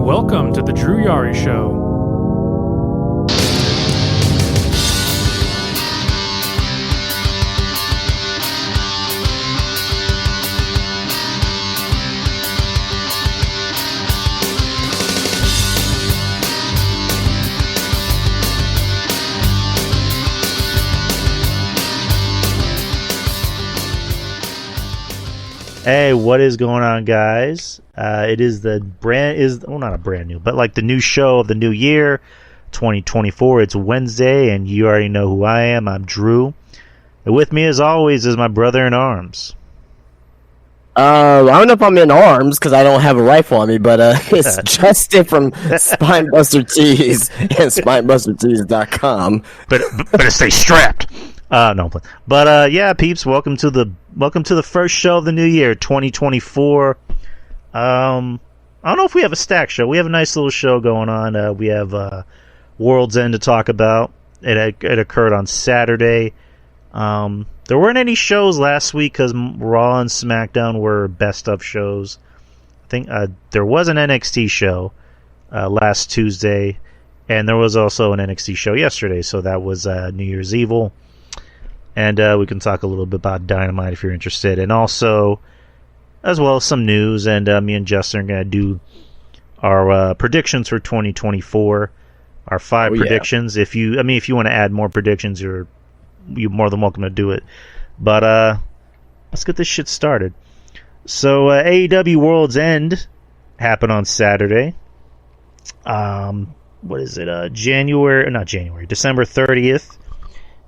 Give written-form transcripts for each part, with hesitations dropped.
Welcome to the Drew Yari Show. Hey, what is going on, guys? It is not a brand new, but like the new show of the new year, 2024. It's Wednesday, and you already know who I am. I'm Drew. And with me, as always, is my brother in arms. I don't know if I'm in arms because I don't have a rifle on me, but it's Justin from Spinebuster Tees and SpinebusterTees.com. Better stay strapped. No, but yeah, peeps, welcome to the first show of the new year, 2024. I don't know if we have a stack show. We have a nice little show going on. We have World's End to talk about. It occurred on Saturday. There weren't any shows last week because Raw and SmackDown were best of shows. I think there was an NXT show last Tuesday, and there was also an NXT show yesterday. So that was New Year's Evil. And we can talk a little bit about Dynamite if you're interested. And also, as well as some news. And me and Justin are going to do our predictions for 2024. Our five predictions. If you want to add more predictions, you're more than welcome to do it. But let's get this shit started. So AEW World's End happened on Saturday. What is it? December 30th.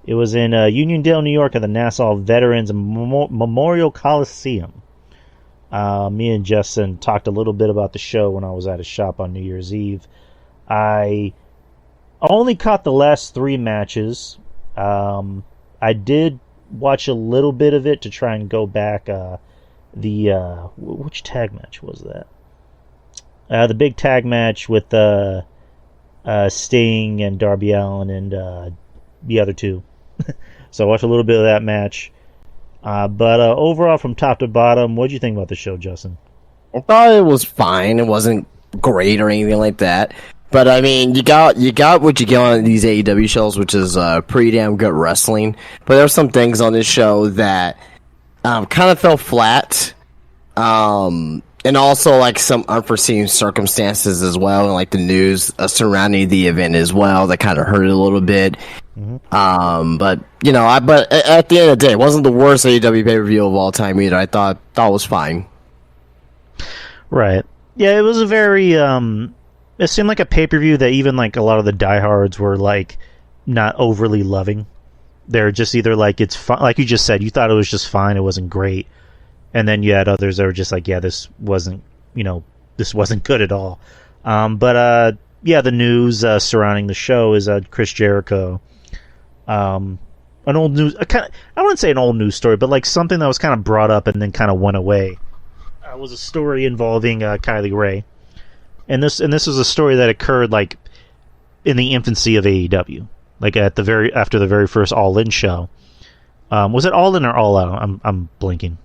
It was in Uniondale, New York, at the Nassau Veterans Memorial Coliseum. Me and Justin talked a little bit about the show when I was at a shop on New Year's Eve. I only caught the last three matches. I did watch a little bit of it to try and go back. Which tag match was that? The big tag match with Sting and Darby Allin and the other two. So I watched a little bit of that match. But overall, from top to bottom, what did you think about the show, Justin? I thought it was fine. It wasn't great or anything like that. But I mean, you got what you get on these AEW shows, which is pretty damn good wrestling. But there were some things on this show that kind of fell flat. And also, like, some unforeseen circumstances as well, and like the news surrounding the event as well, that kind of hurt it a little bit. Mm-hmm. But at the end of the day, it wasn't the worst AEW pay-per-view of all time either. I thought it was fine. Right. Yeah, it was a very it seemed like a pay-per-view that even like a lot of the diehards were like not overly loving. They're just either like, it's fine, like you just said, you thought it was just fine, it wasn't great. And then you had others that were just like, yeah, this wasn't good at all. But the news surrounding the show is Chris Jericho. An old news, I wouldn't say an old news story, but like something that was kind of brought up and then kind of went away. It was a story involving Kylie Ray, and this was a story that occurred like in the infancy of AEW, like after the very first All In show. Was it All In or All Out? I'm blinking.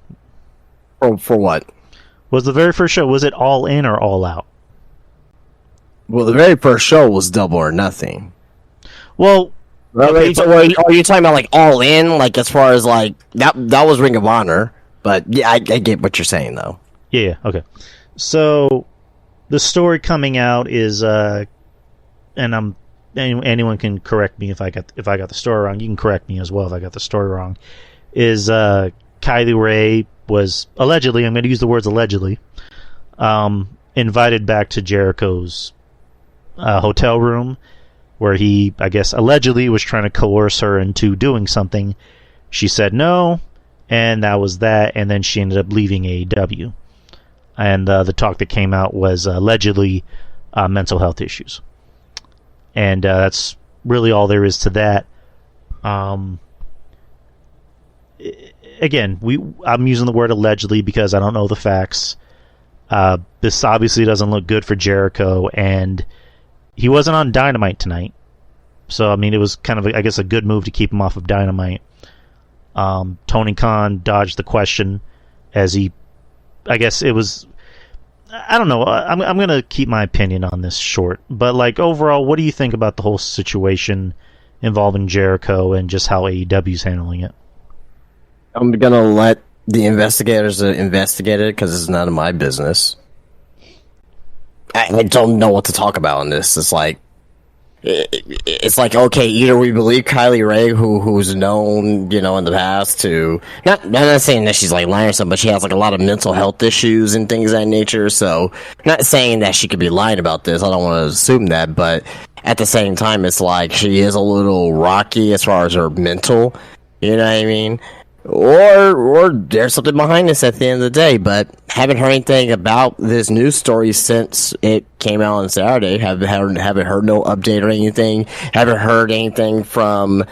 For what? Was the very first show, was it All In or All Out? Well, the very first show was Double or Nothing. Well, okay, are you talking about like All In, like as far as like that was Ring of Honor? But yeah, I get what you're saying though. Yeah, okay. So the story coming out is, and anyone can correct me if I got the story wrong. You can correct me as well if I got the story wrong. Is Kylie Ray was allegedly, I'm going to use the words allegedly, invited back to Jericho's hotel room, where he, I guess, allegedly was trying to coerce her into doing something. She said no, and that was that, and then she ended up leaving AEW. And the talk that came out was allegedly mental health issues. And that's really all there is to that. Again, I'm using the word allegedly because I don't know the facts. This obviously doesn't look good for Jericho, and he wasn't on Dynamite tonight. So, I mean, it was kind of, I guess, a good move to keep him off of Dynamite. Tony Khan dodged the question as he, I guess it was, I don't know. I'm gonna keep my opinion on this short, but like overall, what do you think about the whole situation involving Jericho and just how AEW's handling it? I'm gonna let the investigators investigate it because it's none of my business. I don't know what to talk about on this. It's like, okay, either we believe Kylie Ray, who's known, in the past to I'm not saying that she's like lying or something, but she has like a lot of mental health issues and things of that nature. So, not saying that she could be lying about this. I don't want to assume that, but at the same time, it's like she is a little rocky as far as her mental. You know what I mean? Or there's something behind this at the end of the day, but haven't heard anything about this news story since it came out on Saturday. Haven't heard no update or anything. Haven't heard anything from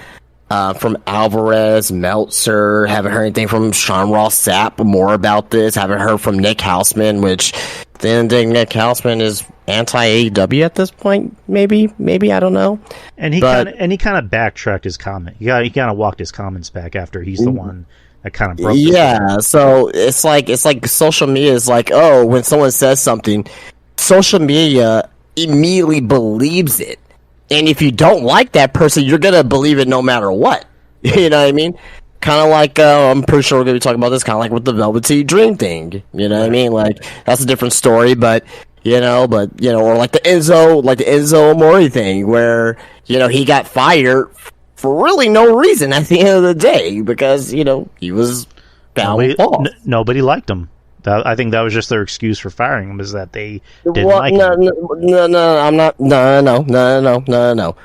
Alvarez, Meltzer. Haven't heard anything from Sean Ross Sapp more about this. Haven't heard from Nick Houseman, which at the end of the day, Nick Houseman is anti-AEW at this point. Maybe I don't know. And he kind of backtracked his comment. He kind of walked his comments back after he's the one that kind of broke. Yeah, so it's like social media is like, oh, when someone says something, social media immediately believes it. And if you don't like that person, you're gonna believe it no matter what. You know what I mean? Kind of like, I'm pretty sure we're gonna be talking about this, kind of like with the Velveteen Dream thing. You know what I mean? Like, that's a different story, but or like the Enzo Amore thing, where he got fired for really no reason at the end of the day because he was found false. Nobody liked him. I think that was just their excuse for firing him, is that they didn't like him. No.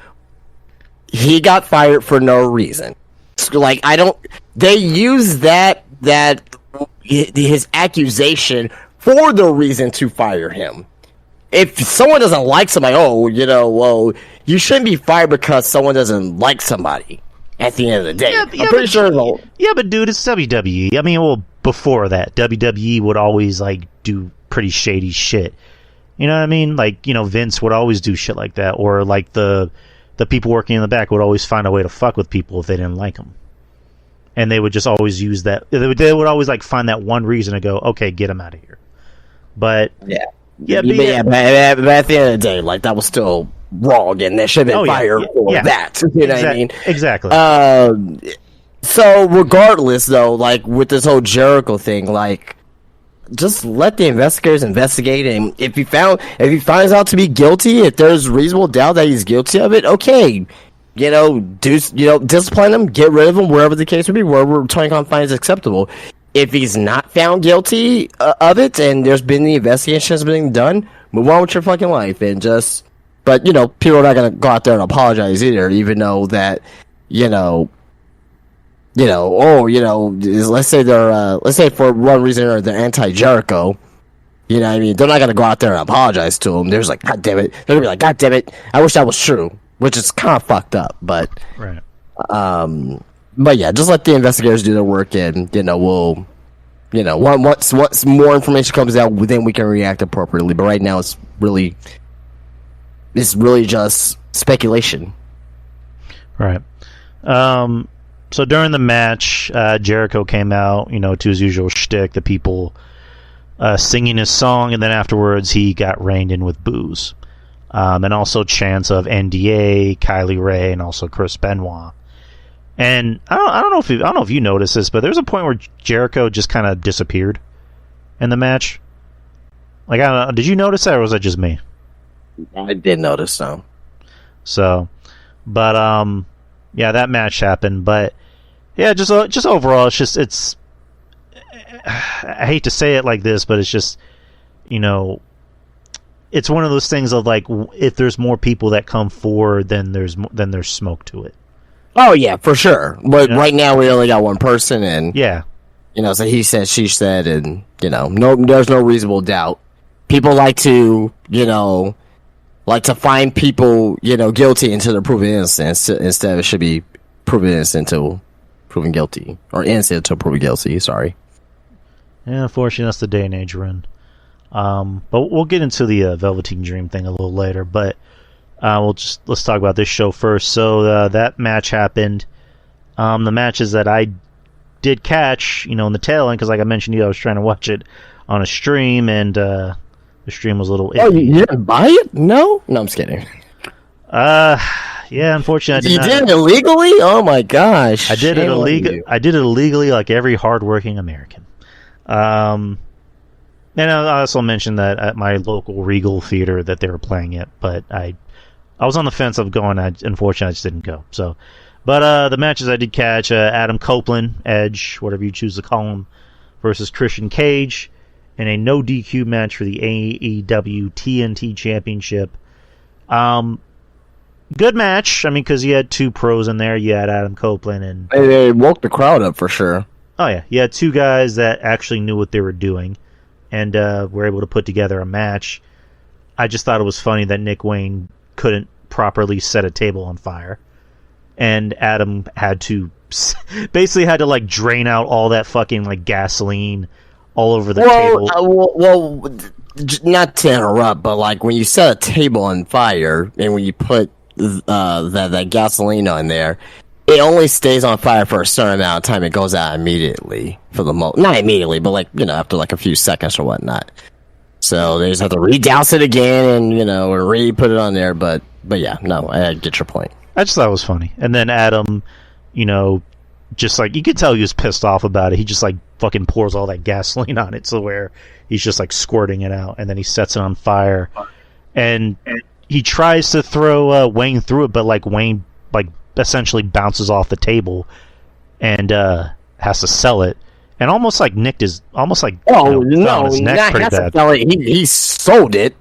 He got fired for no reason. Like, they use that his accusation for the reason to fire him. If someone doesn't like somebody, you shouldn't be fired because someone doesn't like somebody. At the end of the day, I'm pretty sure. Yeah, but dude, it's WWE. I mean, well, before that, WWE would always like do pretty shady shit. You know what I mean? Like, Vince would always do shit like that, or like the people working in the back would always find a way to fuck with people if they didn't like them, and they would just always use that. They would always like find that one reason to go, okay, get him out of here. But but at the end of the day, like, that was still wrong, and they should have been fired for that. You know what I mean? Exactly. So regardless, though, like with this whole Jericho thing, like, just let the investigators investigate, and if he finds out to be guilty, if there's reasonable doubt that he's guilty of it, okay, discipline him, get rid of him, wherever the case would be, wherever Tony Khan finds acceptable. If he's not found guilty of it, and there's been the investigation that's been done, move on with your fucking life, and just. But people are not gonna go out there and apologize either, even though that let's say they're for one reason or they're anti-Jericho. You know what I mean? They're not gonna go out there and apologize to him. They're just like, God damn it. They're gonna be like, God damn it. I wish that was true, which is kind of fucked up. But right. But yeah, just let the investigators do their work, and we'll. Once more information comes out, then we can react appropriately. But right now, it's really just speculation. Right. So during the match, Jericho came out, to his usual shtick, the people singing his song, and then afterwards he got reined in with boos. And also chants of NDA, Kylie Ray, and also Chris Benoit. And I don't know if you noticed this, but there's a point where Jericho just kind of disappeared in the match. Like, I don't know, did you notice that, or was that just me? I did notice so. So, but yeah, that match happened. But yeah, just overall, it's. I hate to say it like this, but it's just, it's one of those things of like, if there's more people that come forward, then there's smoke to it. Oh yeah, for sure. But right now we only got one person, and yeah, so he said, she said, and there's no reasonable doubt. People like to find people guilty until they're proven innocent. Instead, it should be proven innocent until proven guilty, or innocent until proven guilty. Sorry. Yeah, unfortunately, that's the day and age we're in. But we'll get into the Velveteen Dream thing a little later. But let's talk about this show first. So that match happened. The matches that I did catch, in the tail end, because like I mentioned to you, I was trying to watch it on a stream, and The stream was a little Oh, iffy. you didn't buy it? No, I'm just kidding. Yeah, unfortunately, You did it illegally? Oh my gosh! I did it Shame on illegally. you. I did it illegally, like every hardworking American. And I also mentioned that at my local Regal theater that they were playing it, but I was on the fence of going. Unfortunately, I just didn't go. So, but the matches I did catch: Adam Copeland, Edge, whatever you choose to call him, versus Christian Cage in a no DQ match for the AEW TNT Championship. Good match. I mean, because you had two pros in there. You had Adam Copeland and They woke the crowd up for sure. oh yeah, you had two guys that actually knew what they were doing, and were able to put together a match. I just thought it was funny that Nick Wayne couldn't properly set a table on fire, and Adam had to basically had to like drain out all that fucking like gasoline all over the table. Not to interrupt, but like when you set a table on fire and when you put that gasoline on there, it only stays on fire for a certain amount of time. It goes out immediately for the most, not immediately, but like after like a few seconds or whatnot. So they just have to re-douse it again and or re-put it on there. But yeah, no, I get your point. I just thought it was funny, and then Adam, just like you could tell he was pissed off about it. He just like fucking pours all that gasoline on it, so where he's just like squirting it out, and then he sets it on fire, and he tries to throw Wayne through it, but like Wayne like essentially bounces off the table and has to sell it, and almost like nicked his fell on his neck pretty bad. He sold it.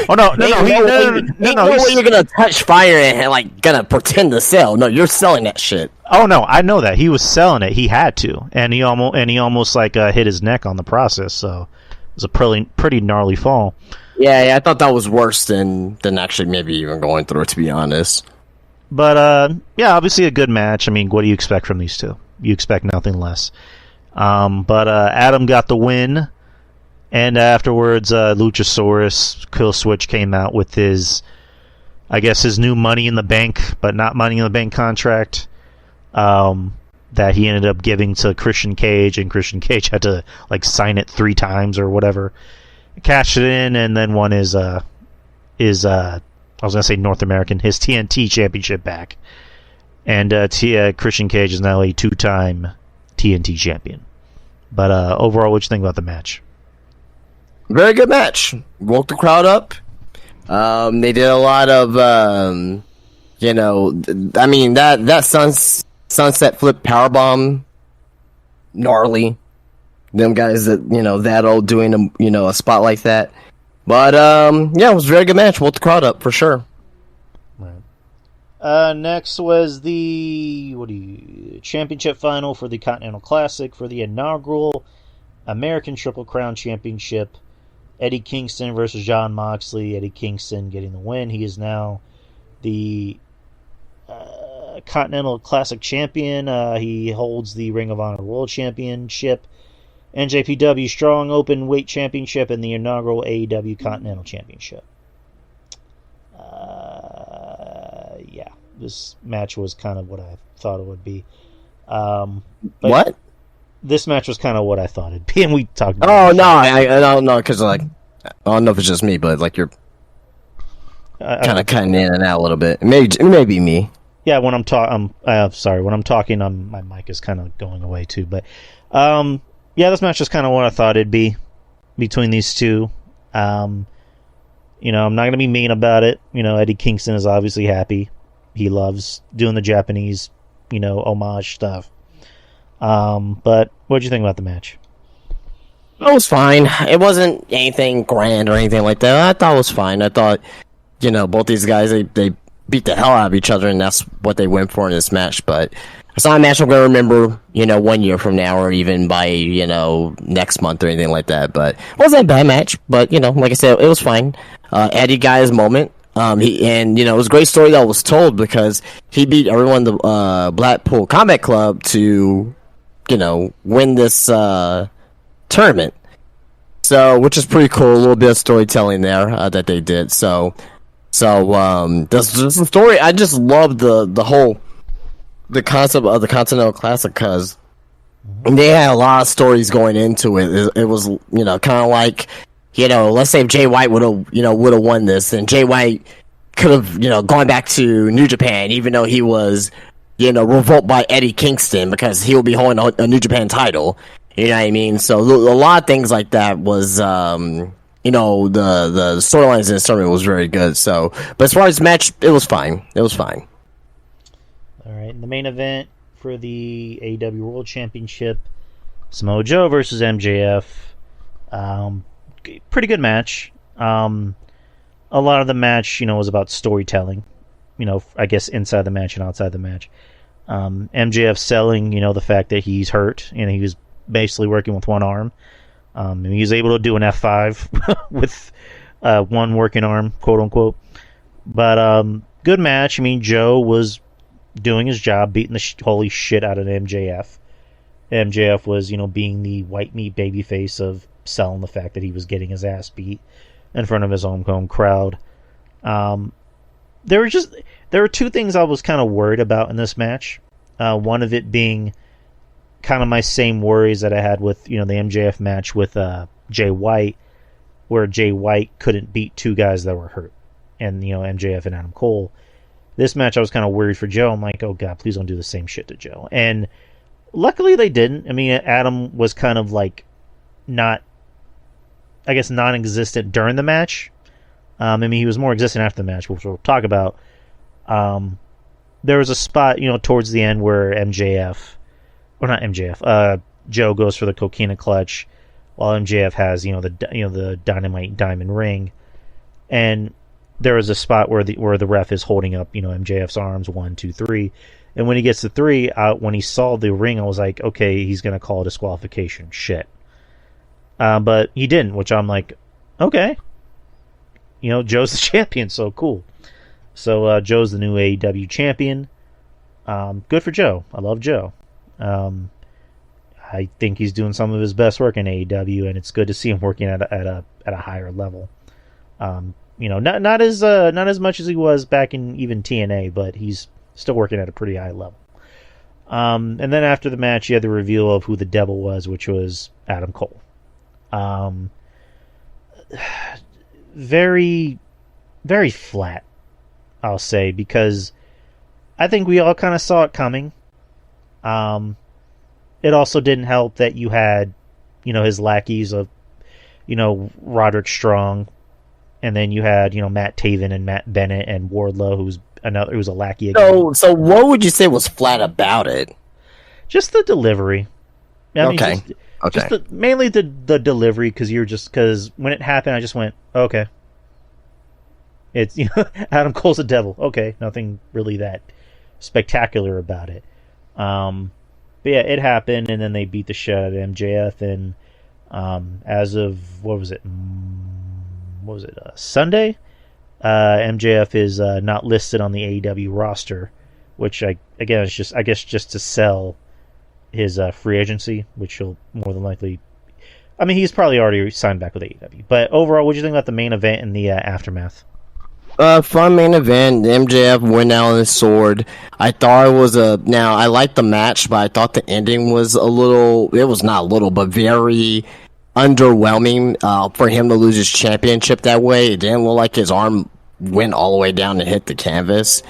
Oh no, You're gonna touch fire and like gonna pretend to sell. No, you're selling that shit. Oh no, I know that he was selling it. He had to, and he almost like hit his neck on the process. So it was a pretty gnarly fall. Yeah, I thought that was worse than actually maybe even going through it, to be honest. But yeah, obviously a good match. I mean, what do you expect from these two? You expect nothing less. But Adam got the win, and afterwards, Luchasaurus Killswitch came out with his new Money in the Bank, but not Money in the Bank contract. That he ended up giving to Christian Cage, and Christian Cage had to like sign it 3 times or whatever. Cashed it in, and then won his I was gonna say North American, his TNT championship back. And Christian Cage is now a 2-time TNT champion. But overall, what you think about the match? Very good match. Woke the crowd up. They did a lot of that sunset flip powerbomb, gnarly. Them guys that old doing a spot like that. But yeah, it was a very good match. Woke the crowd up for sure. Right. Next was the championship final for the Continental Classic for the inaugural American Triple Crown Championship. Eddie Kingston versus Jon Moxley. Eddie Kingston getting the win. He is now the Continental Classic champion. He holds the Ring of Honor World Championship, NJPW Strong Open Weight Championship, and the inaugural AEW Continental Championship. Yeah, this match was kind of what I thought it would be. What? This match was kind of what I thought it'd be, and we talked about Oh, no, I don't know, because, like, I don't know if it's just me, but, like, you're kind of cutting in and out a little bit. It may be me. Yeah, when I'm talking, my mic is kind of going away, too. But, yeah, this match is kind of what I thought it'd be between these two. I'm not going to be mean about it. Eddie Kingston is obviously happy. He loves doing the Japanese, homage stuff. But what'd you think about the match? It was fine. It wasn't anything grand or anything like that. I thought it was fine. I thought, both these guys, they beat the hell out of each other, and that's what they went for in this match. But it's not a match I'm going to remember, 1 year from now or even by, next month or anything like that. But it wasn't a bad match. But, like I said, it was fine. Eddie got his moment. It was a great story that was told because he beat everyone in the Blackpool Combat Club to, win this tournament. So, which is pretty cool. A little bit of storytelling there that they did. So this is the story. I just love the concept of the Continental Classic because they had a lot of stories going into it. It was, kind of like let's say if Jay White would have won this, then Jay White could have, gone back to New Japan, even though he was, revoked by Eddie Kingston, because he will be holding a New Japan title. You know what I mean? So a lot of things like that was, the storylines in this tournament was very good. So, but as far as match, it was fine. It was fine. All right, the main event for the AEW World Championship, Samoa Joe versus MJF. Pretty good match. A lot of the match, was about storytelling. I guess inside the match and outside the match. MJF selling, the fact that he's hurt and he was basically working with one arm. And he was able to do an F5 with one working arm, quote unquote. But good match. I mean, Joe was doing his job, beating the holy shit out of MJF. MJF was, being the white meat babyface of selling the fact that he was getting his ass beat in front of his home crowd. There were two things I was kind of worried about in this match. One of it being kind of my same worries that I had with, the MJF match with Jay White, where Jay White couldn't beat two guys that were hurt, and MJF and Adam Cole. This match, I was kind of worried for Joe. I'm like, oh god, please don't do the same shit to Joe. And luckily they didn't. I mean, Adam was kind of like non-existent during the match. I mean, he was more existent after the match, which we'll talk about. There was a spot, towards the end where Joe goes for the coquina clutch, while MJF has, the dynamite diamond ring, and there was a spot where the ref is holding up, MJF's arms, 1, 2, 3, and when he gets to 3, when he saw the ring, I was like, okay, he's gonna call a disqualification. Shit. But he didn't, which I'm like, okay. Joe's the champion, so cool. So Joe's the new AEW champion. Good for Joe. I love Joe. I think he's doing some of his best work in AEW, and it's good to see him working at a higher level. Not as much as he was back in even TNA, but he's still working at a pretty high level. And then after the match, you had the reveal of who the devil was, which was Adam Cole. Very, very flat, I'll say, because I think we all kind of saw it coming. It also didn't help that you had, his lackeys of, Roderick Strong, and then you had, Matt Taven and Matt Bennett and Wardlow, who's a lackey again. So what would you say was flat about it? Just the delivery. Okay. Just mainly the delivery, because when it happened, I just went, okay. It's, Adam Cole's a devil. Okay, nothing really that spectacular about it. But yeah, it happened, and then they beat the shit out of MJF, and as of, what was it, Sunday? MJF is not listed on the AEW roster, which is just to sell his free agency, which he'll more than likely... I mean, he's probably already signed back with AEW. But overall, what do you think about the main event and the aftermath? Fun main event. MJF went out on his sword. I thought it was now, I liked the match, but I thought the ending was but very underwhelming for him to lose his championship that way. It didn't look like his arm went all the way down to hit the canvas.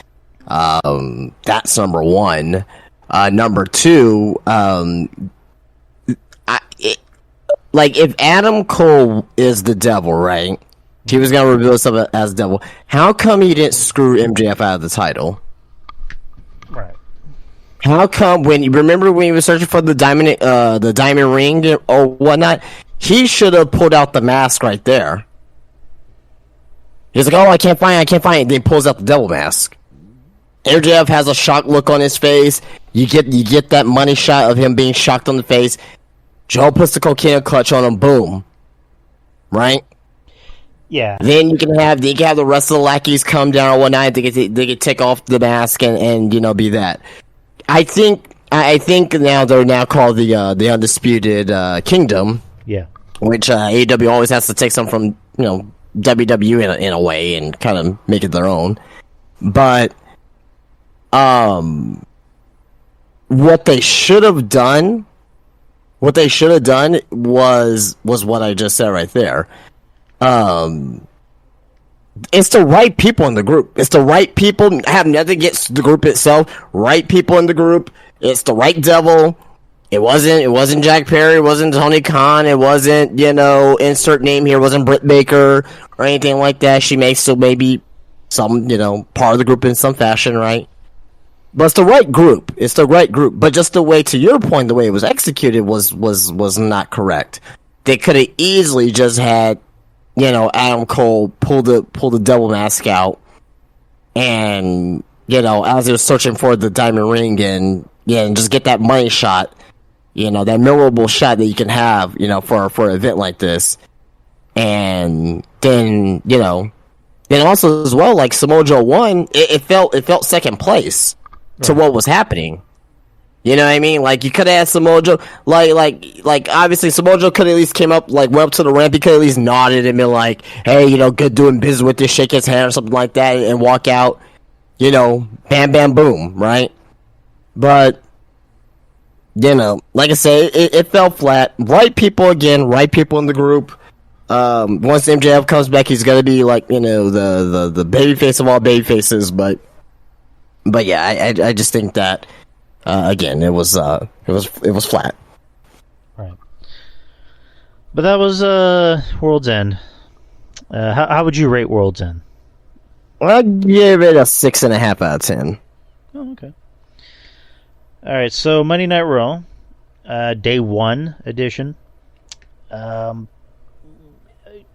That's number one. Number two, if Adam Cole is the devil, right? He was going to reveal himself as devil. How come he didn't screw MJF out of the title? Right. How come when you were searching for the diamond ring or whatnot, he should have pulled out the mask right there. He's like, oh, I can't find it. Then he pulls out the devil mask. MJF has a shocked look on his face. You get that money shot of him being shocked on the face. Joe puts the cocaine clutch on him. Boom. Right? Yeah. Then you can have the rest of the lackeys come down or whatnot. They can take off the mask and be that. I think now they're called the Undisputed Kingdom. Yeah. Which AEW always has to take some from WWE in a way and kind of make it their own. But what they should have done was what I just said right there. It's the right people in the group. It's the right people. Have nothing against the group itself. Right people in the group. It's the right devil. It wasn't Jack Perry. It wasn't Tony Khan. It wasn't, insert name here. It wasn't Britt Baker or anything like that. She may still maybe some, part of the group in some fashion, right? But it's the right group. It's the right group. But just the way, to your point, the way it was executed was not correct. They could have easily just had, Adam Cole pull the devil mask out, and as he was searching for the diamond ring, and just get that money shot, that memorable shot that you can have, for an event like this, and then also as well, like Samoa Joe won, it felt second place to what was happening. You know what I mean? Like, you could have had Samoa Joe, like, obviously Samoa Joe could have at least came up, like, went up to the ramp, he could have at least nodded and been like, hey, good doing business with this, shake his hand or something like that, and walk out, bam, bam, boom, right? But, like I say, it fell flat. Right people again, right people in the group. Once MJF comes back, he's gonna be like, the babyface of all babyfaces, but yeah, I just think that, again, it was flat. Right. But that was World's End. How would you rate World's End? I'd give it a 6.5 out of 10. Oh, okay. All right, so Monday Night Raw, Day 1 edition.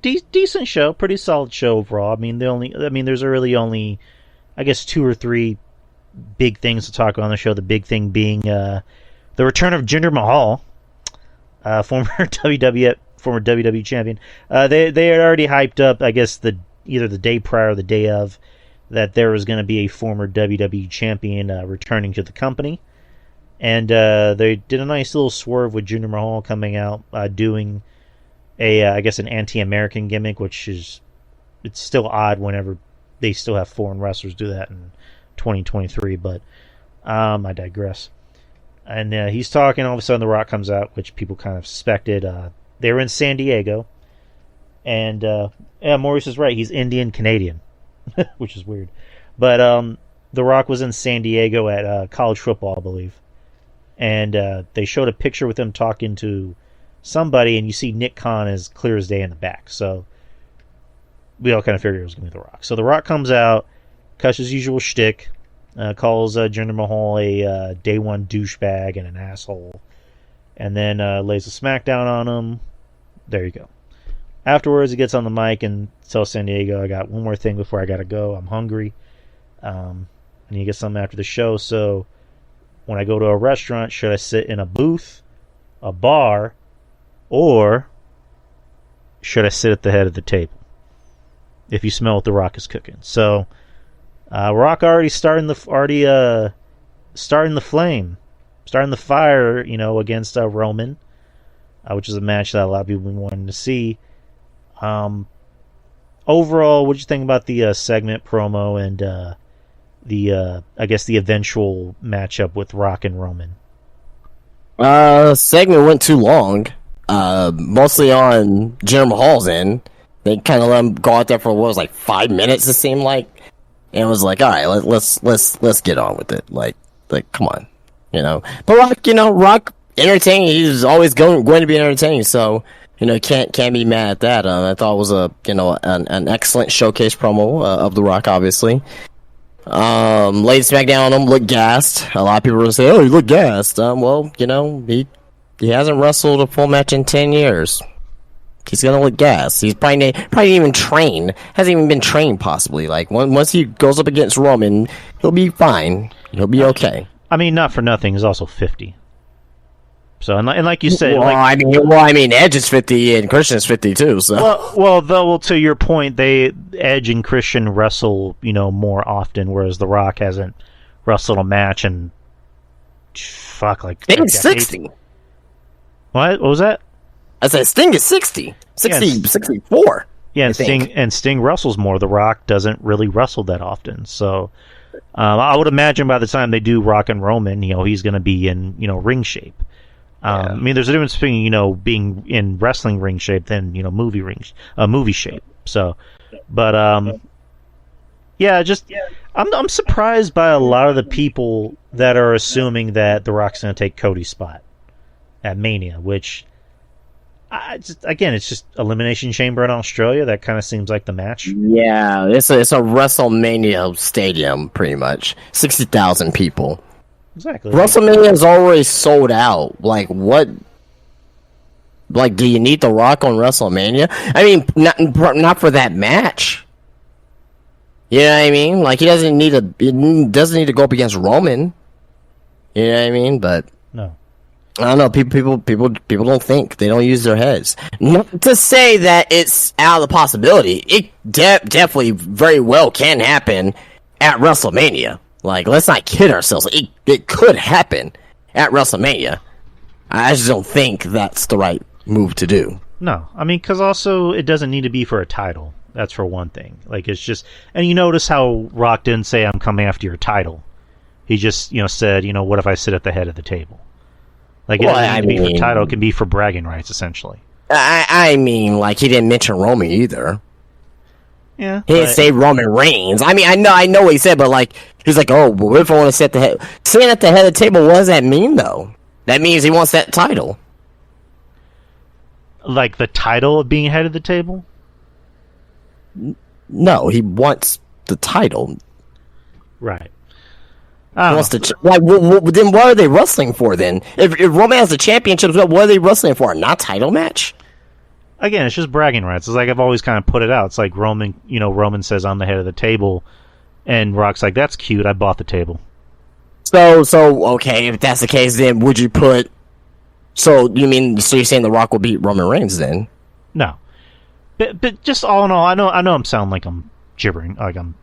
Decent show, pretty solid show overall. I mean, there's really only, I guess, 2 or 3 big things to talk about on the show. The big thing being the return of Jinder Mahal, former WWE champion. They had already hyped up, I guess, either the day prior or the day of, that there was going to be a former WWE champion returning to the company, and they did a nice little swerve with Jinder Mahal coming out doing I guess an anti-American gimmick, which it's still odd whenever they still have foreign wrestlers do that in 2023, but I digress. And he's talking, all of a sudden The Rock comes out, which people kind of suspected. They were in San Diego, and Maurice is right, he's Indian-Canadian, which is weird. But The Rock was in San Diego at college football, I believe, and they showed a picture with him talking to somebody, and you see Nick Khan as clear as day in the back, so we all kind of figured it was going to be The Rock. So The Rock comes out, cuts his usual shtick, calls Jinder Mahal a day one douchebag and an asshole, and then lays a smackdown on him. There you go. Afterwards, he gets on the mic and tells San Diego, I got one more thing before I got to go. I'm hungry. And he gets something after the show. So when I go to a restaurant, should I sit in a booth, a bar, or should I sit at the head of the table? If you smell what The Rock is cooking. So Rock already starting the flame, starting the fire, against Roman, which is a match that a lot of people have been wanting to see. Overall, what did you think about the segment promo and I guess the eventual matchup with Rock and Roman? Segment went too long. Mostly on Jinder Mahal's end. They kind of let him go out there for 5 minutes, it seemed like, and it was like, all right, let's get on with it. Like come on, But Rock, Rock entertaining. He's always going to be entertaining. So can't be mad at that. I thought it was an excellent showcase promo of The Rock, obviously. Laid SmackDown on him, looked gassed. A lot of people were going to say, oh, he looked gassed. Well, he hasn't wrestled a full match in 10 years. He's gonna look gassed. He's probably even trained. Hasn't even been trained, possibly. Like, once he goes up against Roman, he'll be fine. He'll be okay. I mean, not for nothing, he's also 50. So, and like you said... I mean, Edge is 50 and Christian is 50 too, so... Well, to your point, Edge and Christian wrestle, more often, whereas The Rock hasn't wrestled a match in... Sting is 60. What was that? I said Sting is 60. 64. Yeah, and Sting wrestles more. The Rock doesn't really wrestle that often. So I would imagine by the time they do Rock and Roman, he's going to be in, ring shape. I mean, there's a difference between being in wrestling ring shape than movie shape. So, but yeah, I'm surprised by a lot of the people that are assuming that The Rock's going to take Cody's spot at Mania, which again, it's just Elimination Chamber in Australia. That kind of seems like the match. Yeah, it's a WrestleMania stadium, pretty much 60,000 people. Exactly. WrestleMania is already sold out. Like, what? Like, do you need The Rock on WrestleMania? I mean, not for that match. You know what I mean? Like, he doesn't need to go up against Roman. You know what I mean? But no, I don't know. People don't think. They don't use their heads. Not to say that it's out of the possibility. It definitely very well can happen at WrestleMania. Like, let's not kid ourselves. It could happen at WrestleMania. I just don't think that's the right move to do. No, I mean, because also it doesn't need to be for a title. That's for one thing. Like, it's just, and you notice how Rock didn't say, "I'm coming after your title." He just, said, "What if I sit at the head of the table?" Like, it doesn't need to be for title. It can be for bragging rights, essentially. I mean, like, he didn't mention Roman either. Yeah, he didn't say Roman Reigns. I mean, I know what he said, but like, he's like, "Oh, but what if I want to sit sitting at the head of the table?" What does that mean, though? That means he wants that title. Like the title of being head of the table? No, he wants the title. Right. He wants to then what are they wrestling for then? If Roman has the championships, what are they wrestling for? Not title match? Again, it's just bragging rights. It's like I've always kind of put it out. It's like Roman says, "I'm the head of the table," and Rock's like, "That's cute. I bought the table." So okay, if that's the case, then would you put? So you're saying The Rock will beat Roman Reigns then? No, but just all in all, I know I'm sounding like I'm gibbering, like I'm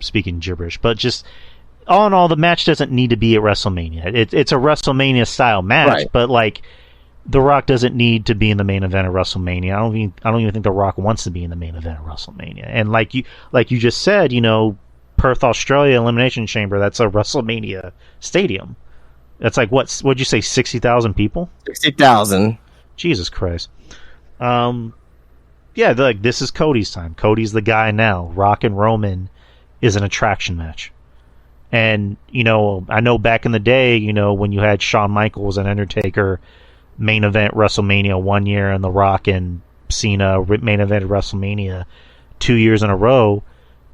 speaking gibberish, but just all in all, the match doesn't need to be at WrestleMania. It's a WrestleMania style match, right. But like, The Rock doesn't need to be in the main event of WrestleMania. I don't even think The Rock wants to be in the main event of WrestleMania. And like you just said, Perth, Australia, Elimination Chamber, that's a WrestleMania stadium. That's like, what'd you say, 60,000 people? 60,000. Jesus Christ. Yeah, like, this is Cody's time. Cody's the guy now. Rock and Roman is an attraction match. And, I know back in the day, when you had Shawn Michaels and Undertaker main event WrestleMania 1 year and The Rock and Cena main event WrestleMania 2 years in a row,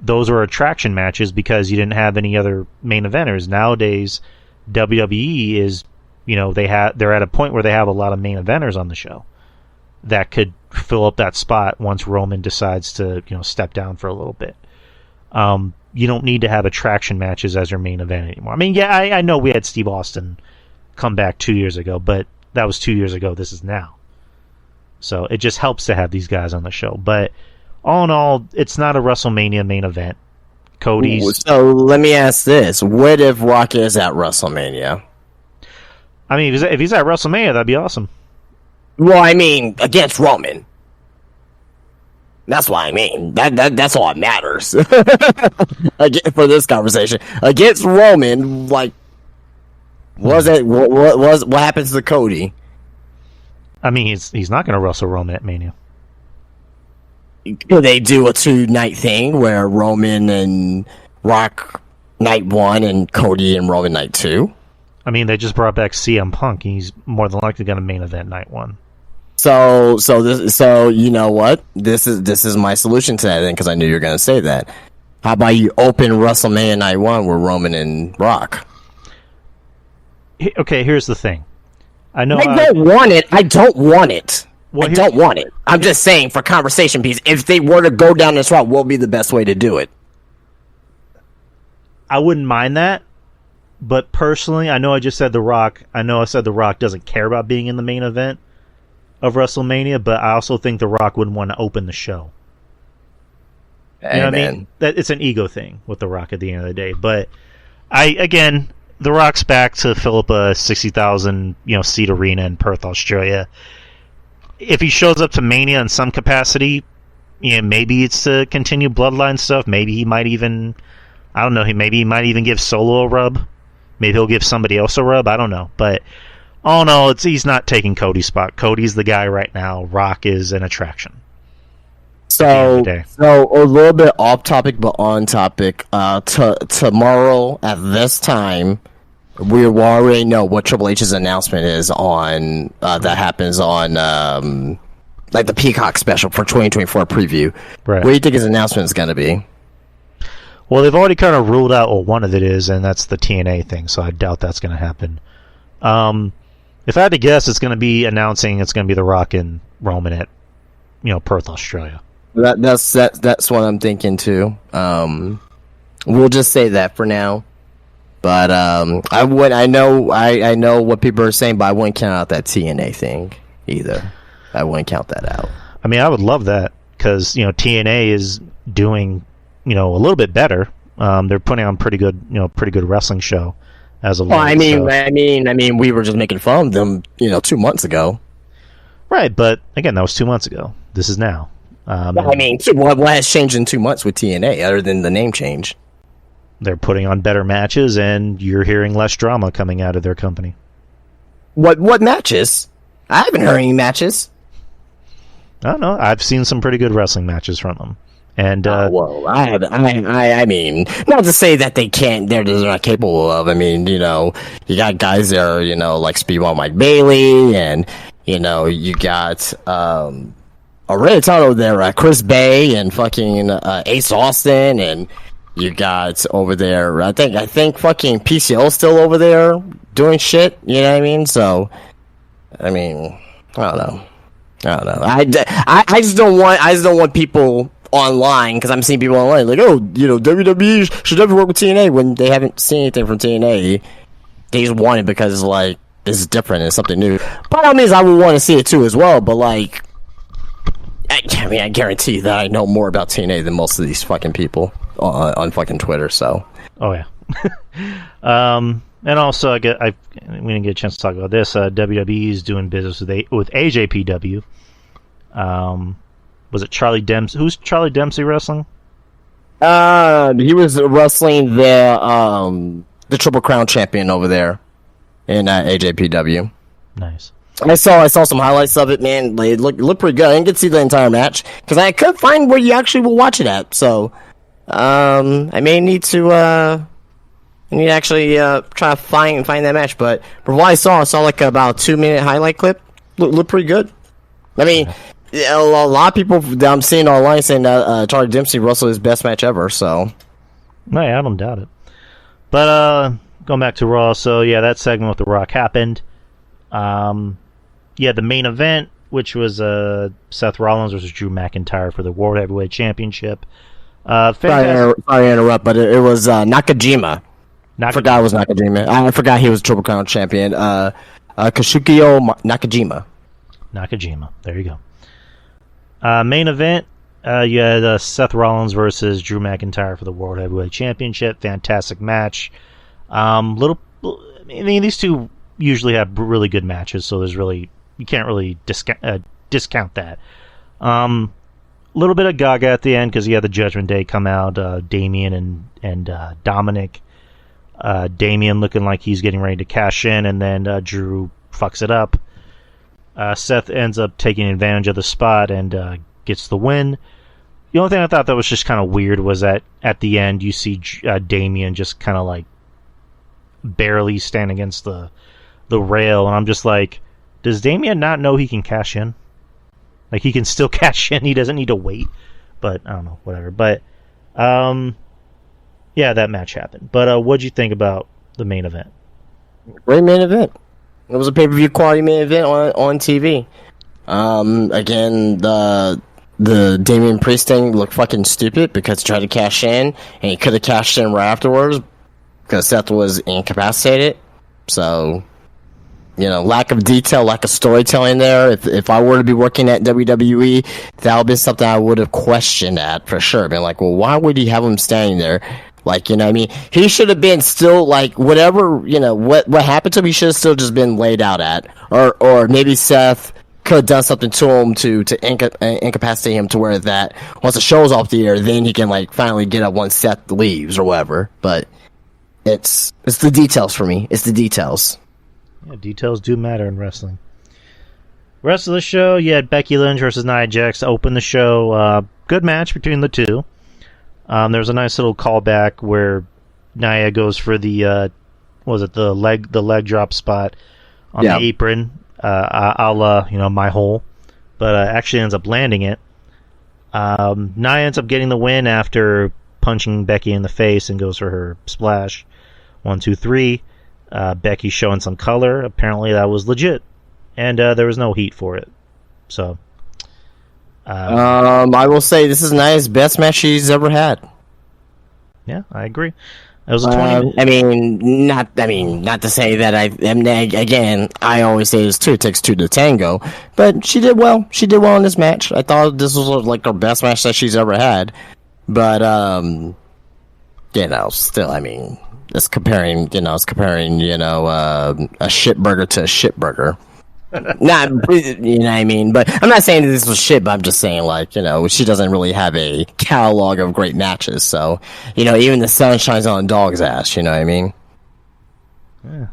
those were attraction matches because you didn't have any other main eventers. Nowadays, WWE is, they're at a point where they have a lot of main eventers on the show that could fill up that spot once Roman decides to, step down for a little bit. You don't need to have attraction matches as your main event anymore. I mean, yeah, I know we had Steve Austin come back 2 years ago, but that was 2 years ago. This is now. So it just helps to have these guys on the show. But all in all, it's not a WrestleMania main event. Cody's. So let me ask this: what if Rock is at WrestleMania? I mean, if he's at WrestleMania, that'd be awesome. Well, I mean, against Roman. That's what I mean. That's all that matters for this conversation. Against Roman, like, what happens to Cody? I mean, he's not going to wrestle Roman at Mania. Could they do a 2-night thing where Roman and Rock night 1 and Cody and Roman night 2? I mean, they just brought back CM Punk. He's more than likely going to main event night 1. So you know what? This is my solution to that then, because I knew you were going to say that. How about you open WrestleMania night 1 with Roman and Rock? Okay, here's the thing. I know I don't want it. I don't want it. I'm just saying, for conversation piece, if they were to go down this route, what would be the best way to do it? I wouldn't mind that, but personally, I know I just said The Rock. I know I said The Rock doesn't care about being in the main event of WrestleMania, but I also think The Rock wouldn't want to open the show. You know what I mean? That it's an ego thing with The Rock at the end of the day. But The Rock's back to fill up a 60,000 seat arena in Perth, Australia. If he shows up to Mania in some capacity, maybe it's to continue Bloodline stuff. Maybe he might even, I don't know, maybe he might even give Solo a rub. Maybe he'll give somebody else a rub. I don't know. But Oh no, he's not taking Cody's spot. Cody's the guy right now. Rock is an attraction. So a little bit off topic, but on topic. Tomorrow at this time, we already know what Triple H's announcement is on that happens on like the Peacock special for 2024 preview. Right. What do you think his announcement is going to be? Well, they've already kind of ruled out what one of it is, and that's the TNA thing. So I doubt that's going to happen. If I had to guess, it's going to be announcing it's going to be The Rock and Roman at Perth, Australia. That's what I'm thinking too. We'll just say that for now. But I know what people are saying, but I wouldn't count out that TNA thing either. I wouldn't count that out. I mean, I would love that because TNA is doing a little bit better. They're putting on pretty good wrestling show as a. Well, I mean, we were just making fun of them 2 months ago. Right, but again, that was 2 months ago. This is now. What has changed in 2 months with TNA other than the name change? They're putting on better matches, and you're hearing less drama coming out of their company. What matches? I haven't heard any matches. I don't know. I've seen some pretty good wrestling matches from them, and I mean, not to say that they can't. They're not capable of. I mean, you got guys there, like Speedball Mike Bailey, and you got a Ray Tano there, Chris Bay and fucking Ace Austin, and you got over there. I think fucking PCO's still over there doing shit. You know what I mean? So, I mean, I don't know. I just don't want people online, because I'm seeing people online like, oh, WWE should definitely work with TNA when they haven't seen anything from TNA. They just want it because like this is different and something new. By all means, I would want to see it too as well. But like, I guarantee that I know more about TNA than most of these fucking people on fucking Twitter. So. Oh yeah. And also, we didn't get a chance to talk about this. WWE is doing business with AJPW. Was it Charlie Dempsey? Who's Charlie Dempsey wrestling? He was wrestling the Triple Crown champion over there in AJPW. Nice. I saw some highlights of it, man. It looked pretty good. I didn't get to see the entire match because I couldn't find where you actually will watch it at. So, I may need to actually try to find that match. But from what I saw like about a 2-minute highlight clip. Looked pretty good. I mean, a lot of people that I'm seeing online saying that Charlie Dempsey wrestled his best match ever. So, I don't doubt it. But going back to Raw, so yeah, that segment with The Rock happened. The main event, which was Seth Rollins versus Drew McIntyre for the World Heavyweight Championship. Sorry to interrupt, but it was Nakajima. I forgot it was Nakajima. I forgot he was Triple Crown champion. Kazuchika Nakajima. Nakajima. There you go. Main event, you had Seth Rollins versus Drew McIntyre for the World Heavyweight Championship. Fantastic match. These two usually have really good matches, so you can't really discount that. Little bit of gaga at the end because you had the Judgment Day come out, Damian and Dominic. Damian looking like he's getting ready to cash in, and then Drew fucks it up. Seth ends up taking advantage of the spot and gets the win. The only thing I thought that was just kind of weird was that at the end you see Damian just kind of like barely stand against the rail, and I'm just like, does Damian not know he can cash in? Like, he can still cash in, he doesn't need to wait. But I don't know, whatever. But yeah, that match happened. But what'd you think about the main event? Great main event. It was a pay-per-view quality main event on TV. Again, the Damian Priest thing looked fucking stupid because he tried to cash in, and he could have cashed in right afterwards because Seth was incapacitated. So, lack of detail, lack of storytelling there. If I were to be working at WWE, that would be something I would have questioned at for sure. Been like, well, why would he have him standing there? Like, I mean, he should have been still, like, whatever, what happened to him, he should have still just been laid out at. Or maybe Seth could have done something to him to incapacitate him to where that, once the show's off the air, then he can, like, finally get up once Seth leaves or whatever. But it's the details for me. It's the details. Yeah, details do matter in wrestling. Rest of the show, you had Becky Lynch versus Nia Jax to open the show. Good match between the two. There was a nice little callback where Nia goes for the the leg drop spot on the apron, a la my hole, but actually ends up landing it. Nia ends up getting the win after punching Becky in the face and goes for her splash. 1, 2, 3. Becky showing some color. Apparently that was legit, and there was no heat for it. So, I will say this is Nia's best match she's ever had. Yeah, I agree. It was a 20. Not to say that again, I always say it takes two to tango, but she did well. She did well in this match. I thought this was like her best match that she's ever had. But still, it's comparing a shit burger to a shit burger. Not, you know what I mean? But I'm not saying that this was shit, but I'm just saying, she doesn't really have a catalog of great matches. So, even the sun shines on a dog's ass, you know what I mean? Yeah.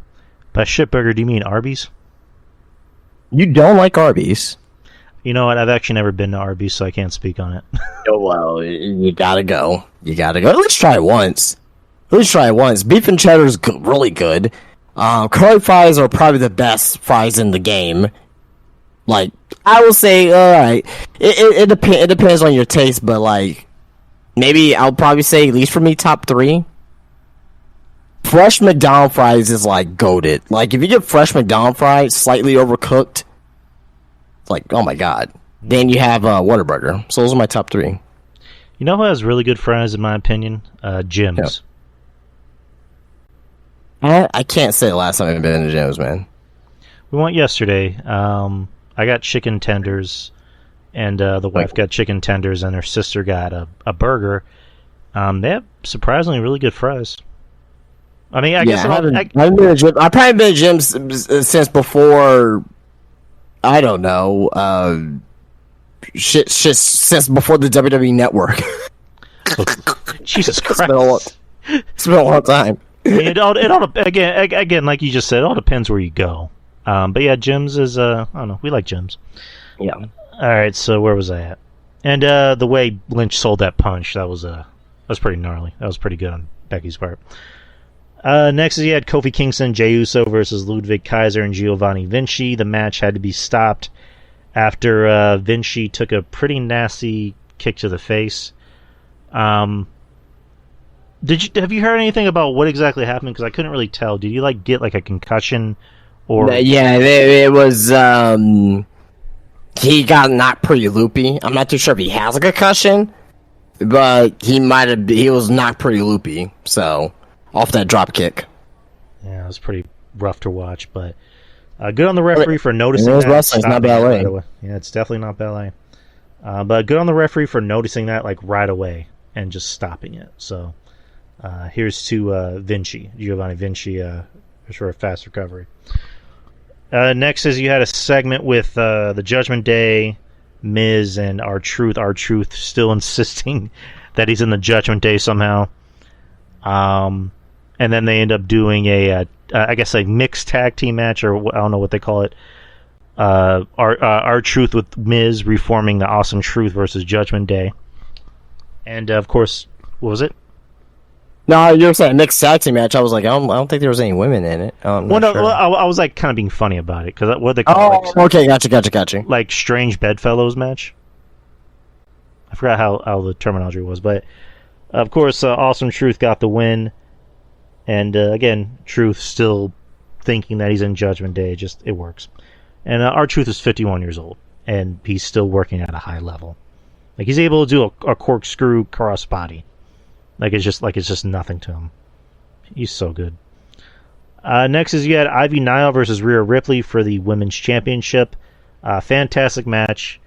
By shit burger, do you mean Arby's? You don't like Arby's? You know what? I've actually never been to Arby's, so I can't speak on it. Oh, well, you gotta go. Let's try it once. Beef and cheddar is really good. Curly fries are probably the best fries in the game. Like, I will say, alright, it depends on your taste, but maybe I'll probably say, at least for me, top 3. Fresh McDonald's fries is goated. If you get fresh McDonald's fries, slightly overcooked, it's oh my god. Then you have Whataburger. So those are my top 3. You know who has really good fries, in my opinion? Jim's. Yeah. I can't say the last time I've been to Jim's, man. We went yesterday. I got chicken tenders, and the wife got chicken tenders, and her sister got a burger. They have surprisingly really good fries. I guess I've probably been to Jim's since before. I don't know. Since before the WWE Network. Jesus Christ! It's been a long time. Again, like you just said, it all depends where you go. But yeah, Jim's is I don't know. We like Jim's. Yeah. All right. So where was I at? And the way Lynch sold that punch, that was pretty gnarly. That was pretty good on Becky's part. Next is you had Kofi Kingston, Jey Uso versus Ludwig Kaiser and Giovanni Vinci. The match had to be stopped after Vinci took a pretty nasty kick to the face. Have you heard anything about what exactly happened? Because I couldn't really tell. Did you get a concussion, or? Yeah, it was. He got knocked pretty loopy. I'm not too sure if he has a concussion, but he was knocked pretty loopy. So off that drop kick. Yeah, it was pretty rough to watch, but good on the referee for noticing that. It's not ballet. Right, yeah, it's definitely not ballet. But good on the referee for noticing that right away and just stopping it. So. Here's to Giovanni Vinci, for a fast recovery. Next is you had a segment with the Judgment Day, Miz, and R-Truth. R-Truth still insisting that he's in the Judgment Day somehow. And then they end up doing a mixed tag team match, or I don't know what they call it. R-Truth with Miz reforming the Awesome Truth versus Judgment Day. And, of course, what was it? No, you were saying mixed tag team match. I was like, I don't think there was any women in it. I was kind of being funny about it because what they call okay, gotcha. Like strange bedfellows match. I forgot how the terminology was, but of course, Awesome Truth got the win, and again, Truth still thinking that he's in Judgment Day. It works, and R-Truth is 51 years old, and he's still working at a high level. He's able to do a corkscrew crossbody. It's just nothing to him. He's so good. Next is you had Ivy Nile versus Rhea Ripley for the Women's Championship. Fantastic match.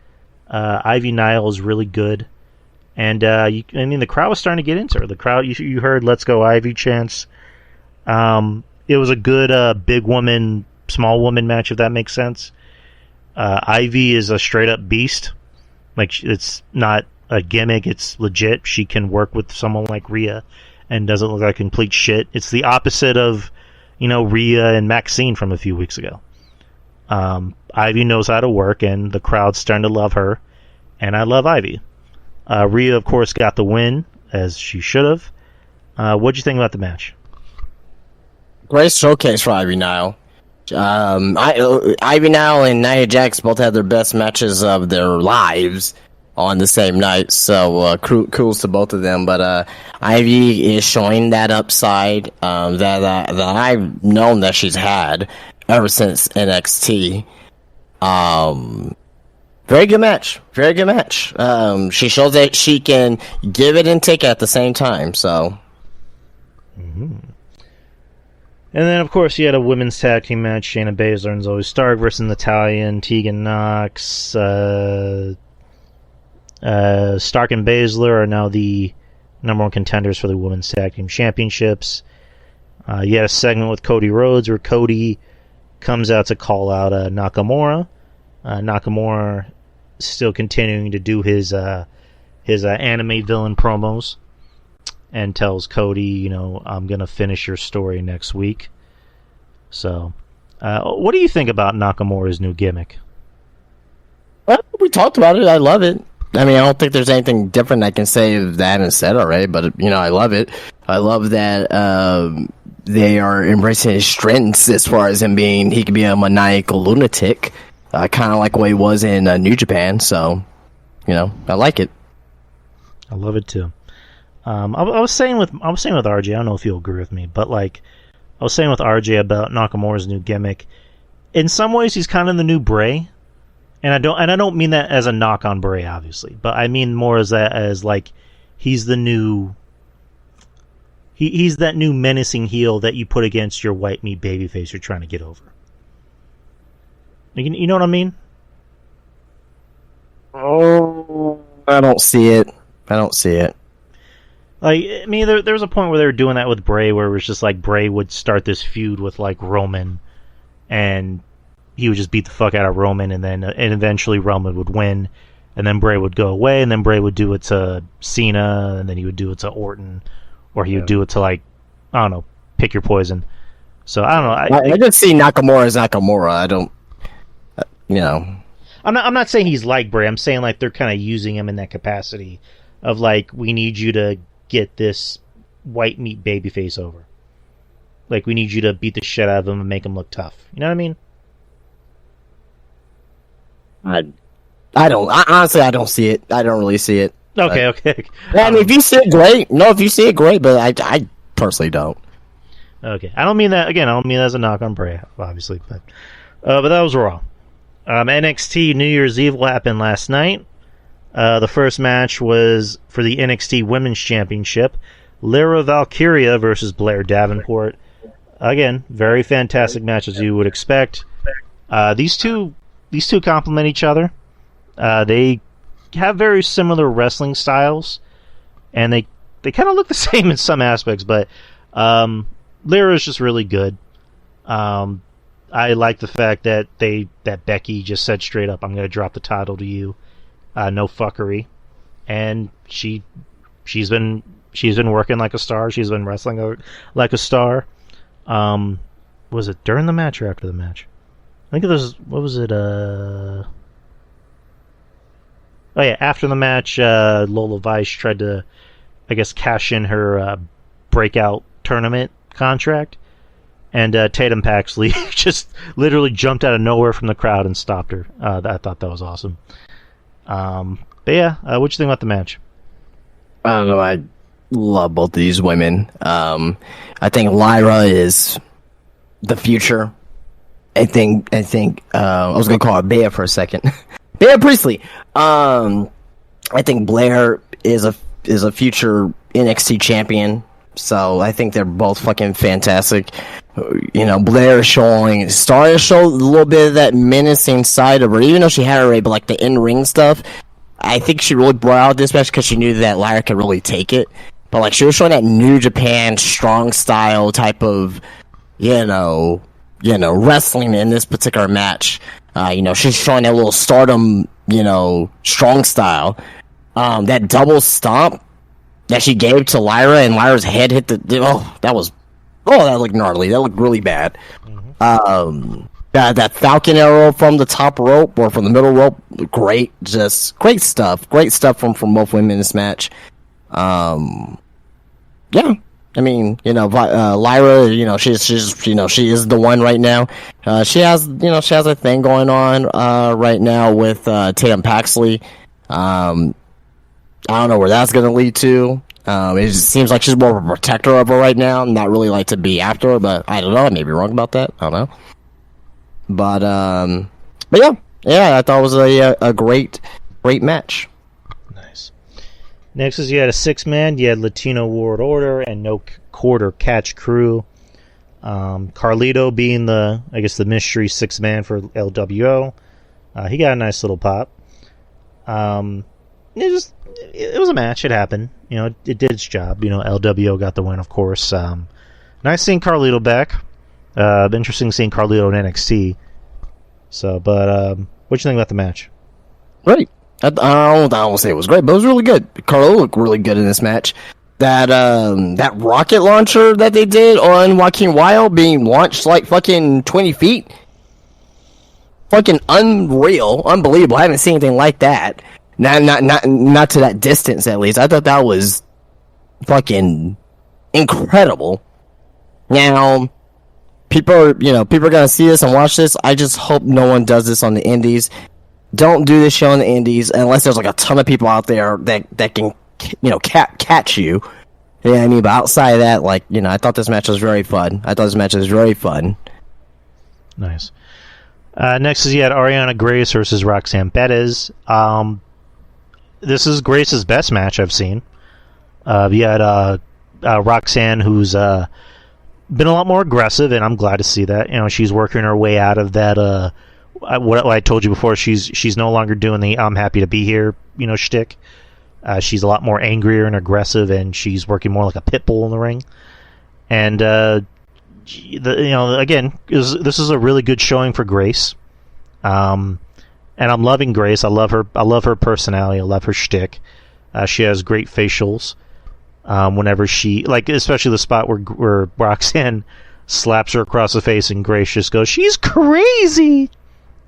Ivy Nile is really good. And, the crowd was starting to get into her. The crowd, you heard Let's Go Ivy chants. It was a good big woman, small woman match, if that makes sense. Ivy is a straight-up beast. It's not a gimmick, it's legit. She can work with someone like Rhea and doesn't look like complete shit. It's the opposite of Rhea and Maxine from a few weeks ago. Ivy knows how to work, and the crowd's starting to love her, and I love Ivy. Rhea, of course, got the win, as she should have. What'd you think about the match? Great showcase for Ivy Nile. Ivy Nile and Nia Jax both had their best matches of their lives on the same night, so kudos to both of them. But Ivy is showing that upside that I've known that she's had ever since NXT. Very good match. Very good match. She shows that she can give it and take it at the same time. So. Mm-hmm. And then, of course, you had a women's tag team match: Shayna Baszler and Zoe Stark versus Natalya and Tegan Nox. Stark and Baszler are now the number one contenders for the women's tag team championships. You had a segment with Cody Rhodes where Cody comes out to call out Nakamura. Nakamura still continuing to do his anime villain promos, and tells Cody, I'm going to finish your story next week. So, what do you think about Nakamura's new gimmick? Well, we talked about it. I love it. I mean, I don't think there's anything different I can say that I haven't said already, but, I love it. I love that they are embracing his strengths as far as he can be a maniacal lunatic, kind of like what he was in New Japan. So, I like it. I love it too. I was saying with RJ, I don't know if you'll agree with me, but I was saying with RJ about Nakamura's new gimmick. In some ways, he's kind of the new Bray, and I don't mean that as a knock on Bray, obviously, but I mean more as he's the new. He's that new menacing heel that you put against your white meat babyface you're trying to get over. You know what I mean? Oh, I don't see it. There was a point where they were doing that with Bray, where it was just like Bray would start this feud with Roman, and he would just beat the fuck out of Roman, and eventually Roman would win, and then Bray would go away, and then Bray would do it to Cena, and then he would do it to Orton, or he would do it to I don't know, pick your poison. So I don't know. I just see Nakamura as Nakamura. I don't, I'm not saying he's like Bray. I'm saying they're kind of using him in that capacity of we need you to get this white meat babyface over. We need you to beat the shit out of him and make him look tough. You know what I mean? Honestly, I don't see it. I don't really see it. Okay. I mean, if you see it, great. No, if you see it, great. But I personally don't. Okay, I don't mean that again. I don't mean that as a knock on Bray, obviously, but that was Raw. NXT New Year's Eve will happen last night. The first match was for the NXT Women's Championship. Lyra Valkyria versus Blair Davenport. Again, very fantastic match as you would expect. These two complement each other. They have very similar wrestling styles, and they kind of look the same in some aspects, but Lyra is just really good. I like the fact that Becky just said straight up, "I'm going to drop the title to you." No fuckery, and she's been working like a star. She's been wrestling like a star. Was it during the match or after the match? I think it was. What was it? Oh yeah, after the match, Lola Vice tried to, I guess, cash in her breakout tournament contract, and Tatum Paxley just literally jumped out of nowhere from the crowd and stopped her. I thought that was awesome. But yeah, what you think about the match? I don't know. I love both of these women. I think Lyra is the future. I think I was gonna call her Bea for a second. Bea Priestley. I think Blair is a future NXT champion. So I think they're both fucking fantastic. Blair starting to show a little bit of that menacing side of her, even though she had already, but the in-ring stuff, I think she really brought out this match because she knew that Lyra could really take it. But she was showing that New Japan strong style type of, wrestling in this particular match. She's showing that little Stardom, strong style. That double stomp that she gave to Lyra, and Lyra's head hit that Oh, that looked gnarly. That looked really bad. That Falcon arrow from the top rope or from the middle rope, great. Just great stuff. Great stuff from both women in this match. Yeah. I mean, Lyra, she's she is the one right now. She has a thing going on right now with Tatum Paxley. I don't know where that's going to lead to. It just seems like she's more of a protector of her right now, not really like to be after her, but I don't know. I may be wrong about that. I don't know. But yeah, I thought it was a great match. Nice. Next is you had a 6-man. You had Latino World Order and No Quarter Catch Crew. Carlito being the mystery 6-man for LWO. He got a nice little pop. It was a match. It happened. It did its job. LWO got the win, of course. Nice seeing Carlito back. Interesting seeing Carlito in NXT. So, but what you think about the match? Great. I don't say it was great, but it was really good. Carlito looked really good in this match. That rocket launcher that they did on Joaquin Wilde being launched like fucking 20 feet. Fucking unreal, unbelievable. I haven't seen anything like that. Not to that distance, at least. I thought that was fucking incredible. Now, people are gonna see this and watch this. I just hope no one does this on the indies. Don't do this show on the indies unless there's like a ton of people out there that can catch you. You know what I mean? But outside of that, I thought this match was very fun. Nice. Next is you had Ariana Grace versus Roxanne Perez. This is Grace's best match I've seen. You had Roxanne, who's been a lot more aggressive, and I'm glad to see that. She's working her way out of that. What I told you before, she's no longer doing the "I'm happy to be here" shtick. She's a lot more angrier and aggressive, and she's working more like a pit bull in the ring. And again, this is a really good showing for Grace. And I'm loving Grace. I love her. I love her personality. I love her shtick. She has great facials. Whenever she, especially the spot where Roxanne slaps her across the face and Grace just goes, "She's crazy."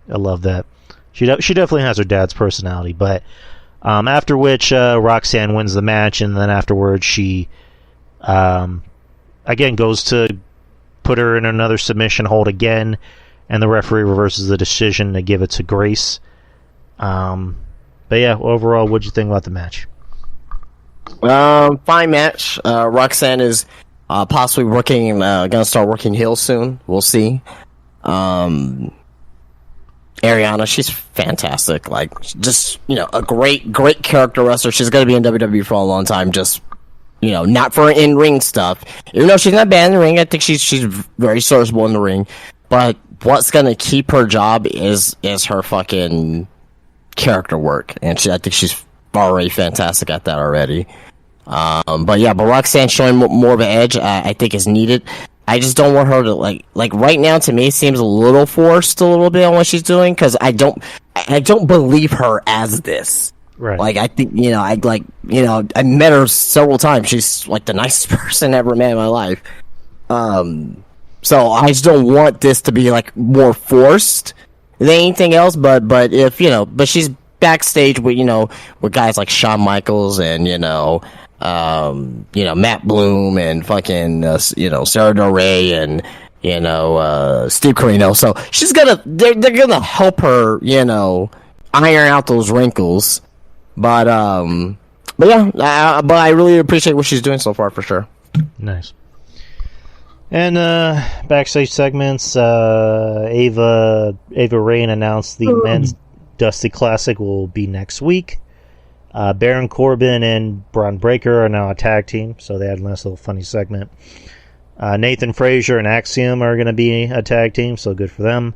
I love that. She definitely has her dad's personality. But after which Roxanne wins the match, and then afterwards she again goes to put her in another submission hold again. And the referee reverses the decision to give it to Grace. But yeah, overall, what'd you think about the match? Fine match. Roxanne is possibly gonna start working heel soon. We'll see. Ariana, she's fantastic. A great character wrestler. She's gonna be in WWE for a long time. Just not for in-ring stuff. Even though she's not bad in the ring, I think she's very serviceable in the ring. But what's gonna keep her job is her fucking character work, and I think she's already fantastic at that already. But Roxanne showing more of an edge, I think is needed. I just don't want her to like right now. To me, it seems a little forced, a little bit on what she's doing, because I don't believe her as this. Right. I think I met her several times. She's like the nicest person I ever met in my life. So I just don't want this to be more forced than anything else. But if but she's backstage with with guys like Shawn Michaels and Matt Bloom and fucking Sarah Del Rey and Steve Corino. So they're gonna help her iron out those wrinkles. But I really appreciate what she's doing so far, for sure. Nice. And backstage segments, Ava Rain announced the men's Dusty Classic will be next week. Baron Corbin and Braun Breaker are now a tag team, so they had a nice little funny segment. Nathan Frazier and Axiom are going to be a tag team, so good for them.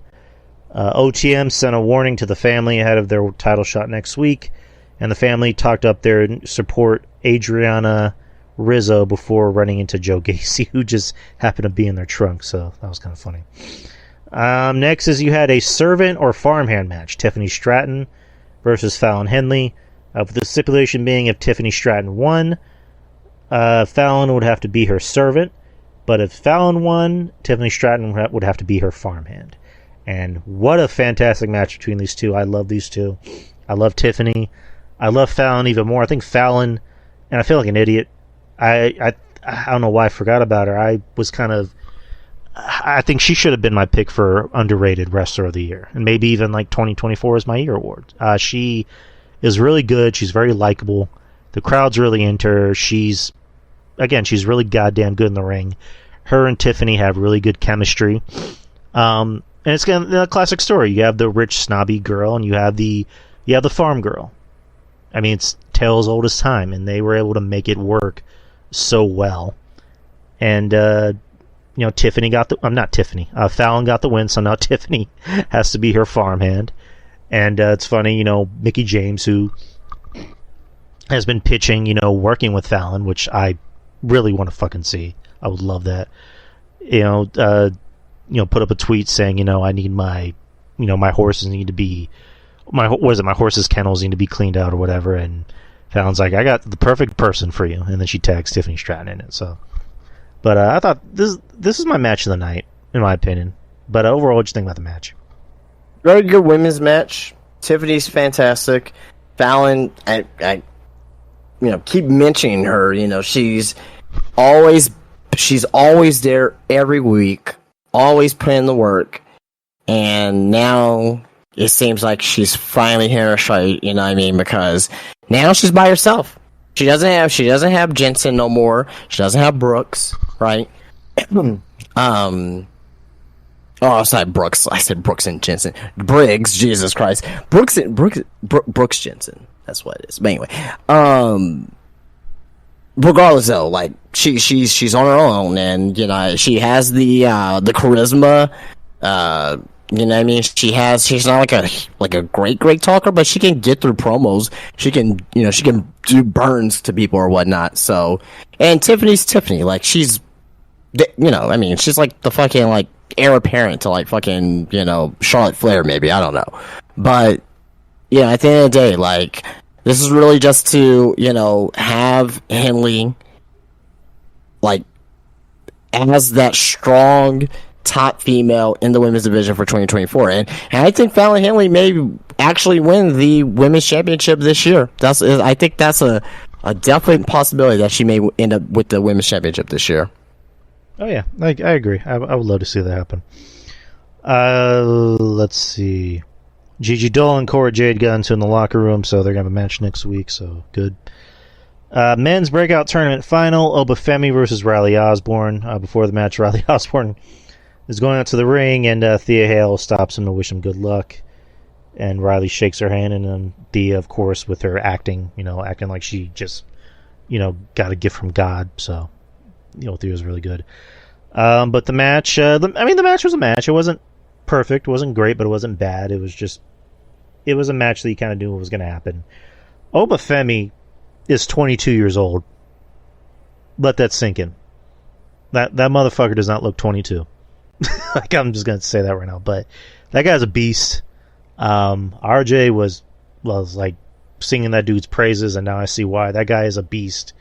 OTM sent a warning to the family ahead of their title shot next week, and the family talked up their support Adriana Rizzo before running into Joe Gacy, who just happened to be in their trunk, so that was kind of funny. Next is you had a servant or farmhand match, Tiffany Stratton versus Fallon Henley, with the stipulation being if Tiffany Stratton won, Fallon would have to be her servant, But if Fallon won, Tiffany Stratton would have to be her farmhand. And what a fantastic match between these two. I love these two. I love Tiffany. I love Fallon even more. I think Fallon, and I feel like an idiot. I don't know why I forgot about her. I think she should have been my pick for underrated wrestler of the year. And maybe even like 2024 is my year award. She is really good. She's very likable. The crowd's really into her. She's really goddamn good in the ring. Her and Tiffany have really good chemistry. And it's a classic story. You have the rich, snobby girl, and you have the farm girl. I mean, it's tale as old as time, and they were able to make it work so well. And Fallon got the win, so now Tiffany has to be her farmhand. And it's funny, Mickie James, who has been pitching, working with Fallon, which I really want to fucking see. I would love that. Put up a tweet saying, I need my horses need to be, my horses' kennels need to be cleaned out or whatever. And Fallon's like, I got the perfect person for you. And then she tags Tiffany Stratton in it. So, but I thought this is my match of the night, in my opinion. But overall, what do you think about the match? Very good women's match. Tiffany's fantastic. Fallon, I keep mentioning her. She's always there every week, always putting in the work, and now it seems like she's finally hitting her stride. You know what I mean? Because now she's by herself. She doesn't have Jensen no more. She doesn't have Brooks, right? Oh, sorry, Brooks. I said Brooks and Jensen. Briggs, Jesus Christ. Brooks Jensen. That's what it is. But anyway, regardless though, like she's on her own, and she has the charisma. You know what I mean? She's not like a great talker, but she can get through promos. She can do burns to people or whatnot. So, and Tiffany's Tiffany. Like she's she's like the fucking like heir apparent to like fucking, Charlotte Flair maybe, I don't know. But yeah, at the end of the day, like this is really just to, have Henley like as that strong top female in the women's division for 2024. And I think Fallon Henley may actually win the women's championship this year. I think that's a definite possibility that she may end up with the women's championship this year. Oh yeah, I agree. I would love to see that happen. Let's see. Gigi Dolan and Cora Jade got into in the locker room, so they're gonna have a match next week. So good. Men's breakout tournament final: Obafemi versus Riley Osborne. Before the match, Riley Osborne is going out to the ring, and Thea Hale stops him to wish him good luck. And Riley shakes her hand, and then Thea, of course, with her acting like she just, got a gift from God. So. Thea was really good. But the match, the match was a match. It wasn't perfect, it wasn't great, but it wasn't bad. It was a match that you kind of knew what was going to happen. Obafemi is 22 years old. Let that sink in. That motherfucker does not look 22. Like, I'm just going to say that right now. But that guy's a beast. RJ was like singing that dude's praises, and now I see why. That guy is a beast.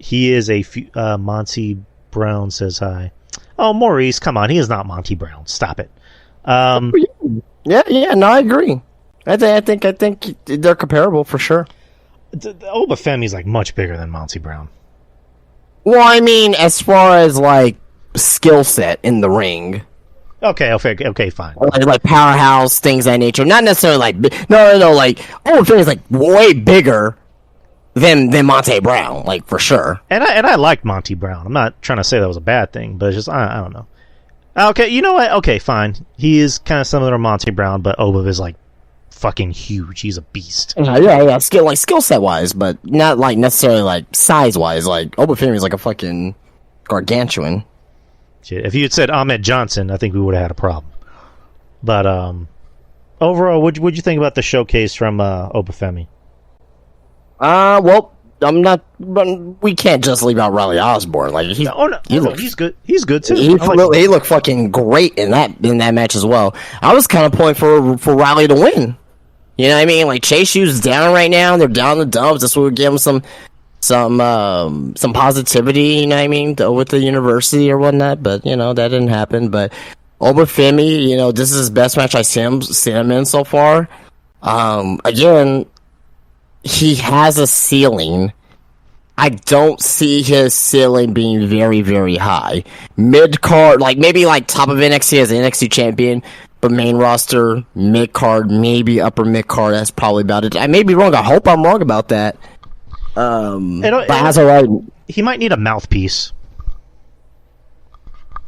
He is Monty Brown says hi. Oh, Maurice, come on. He is not Monty Brown. Stop it. Yeah, no, I agree. I think they're comparable for sure. Obafemi's like much bigger than Monty Brown. Well, I mean, as far as like skill set in the ring. Okay, fine. Like powerhouse, things of that nature. Not necessarily like no. Like Obafemi's like way bigger than Monty Brown, like for sure. And I liked Monty Brown. I'm not trying to say that was a bad thing, but it's just I don't know. Okay, you know what? Okay, fine. He is kind of similar to Monty Brown, but Oba is like fucking huge. He's a beast. Yeah. Skill set wise, but not like necessarily like size wise. Like Obafemi is like a fucking gargantuan. Shit, if you had said Ahmed Johnson, I think we would have had a problem. But overall, what'd you think about the showcase from Obafemi? Well, I'm not. We can't just leave out Riley Osborne. Like he's good. He's good too. He looked fucking great in that match as well. I was kind of pulling for Riley to win. You know what I mean? Like Chase U's down right now. They're down in the dumps. This would give him some some positivity, you know what I mean, with the university or whatnot, but, you know, that didn't happen. But over Femi, you know, this is his best match I've seen him in so far. Again, he has a ceiling. I don't see his ceiling being very, very high. Mid-card, like, maybe, like, top of NXT as an NXT champion, but main roster, mid-card, maybe upper mid-card, that's probably about it. I may be wrong. I hope I'm wrong about that. But as a right, he might need a mouthpiece.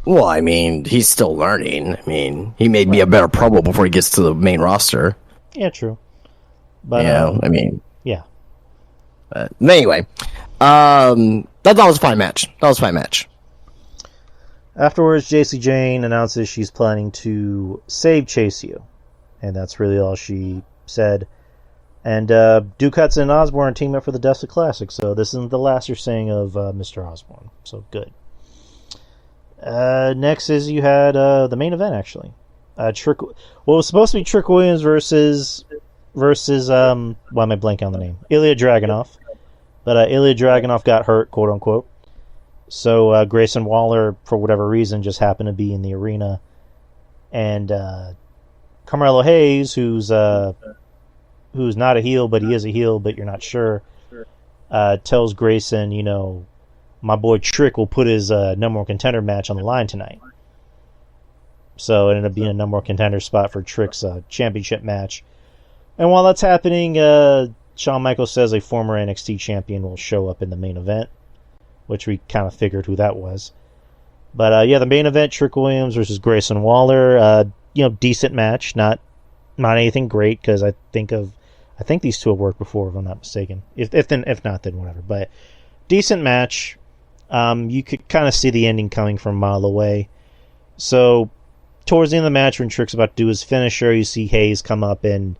Well, I mean, he's still learning. I mean, he may be a better promo before he gets to the main roster. Yeah, true. But I mean, yeah. But anyway, that was a fine match. Afterwards, JC Jane announces she's planning to save Chase U, and that's really all she said. And Duke Hudson and Osborne team up for the Dusty Classic, so this isn't the last you're saying of Mr. Osborne. So good. Next is you had the main event, actually. It was supposed to be Trick Williams versus why am I blanking on the name? Ilya Dragunov. But Ilya Dragunov got hurt, quote unquote. So Grayson Waller, for whatever reason, just happened to be in the arena. And Carmelo Hayes, who's not a heel, but he is a heel, but you're not sure, tells Grayson, you know, my boy Trick will put his number one contender match on the line tonight. So it ended up being a number one contender spot for Trick's championship match. And while that's happening, Shawn Michaels says a former NXT champion will show up in the main event, which we kind of figured who that was. But yeah, the main event, Trick Williams versus Grayson Waller, decent match, not anything great, because I think these two have worked before, if I'm not mistaken. If not, then whatever. But decent match. You could kind of see the ending coming from a mile away. So towards the end of the match, when Trick's about to do his finisher, you see Hayes come up and,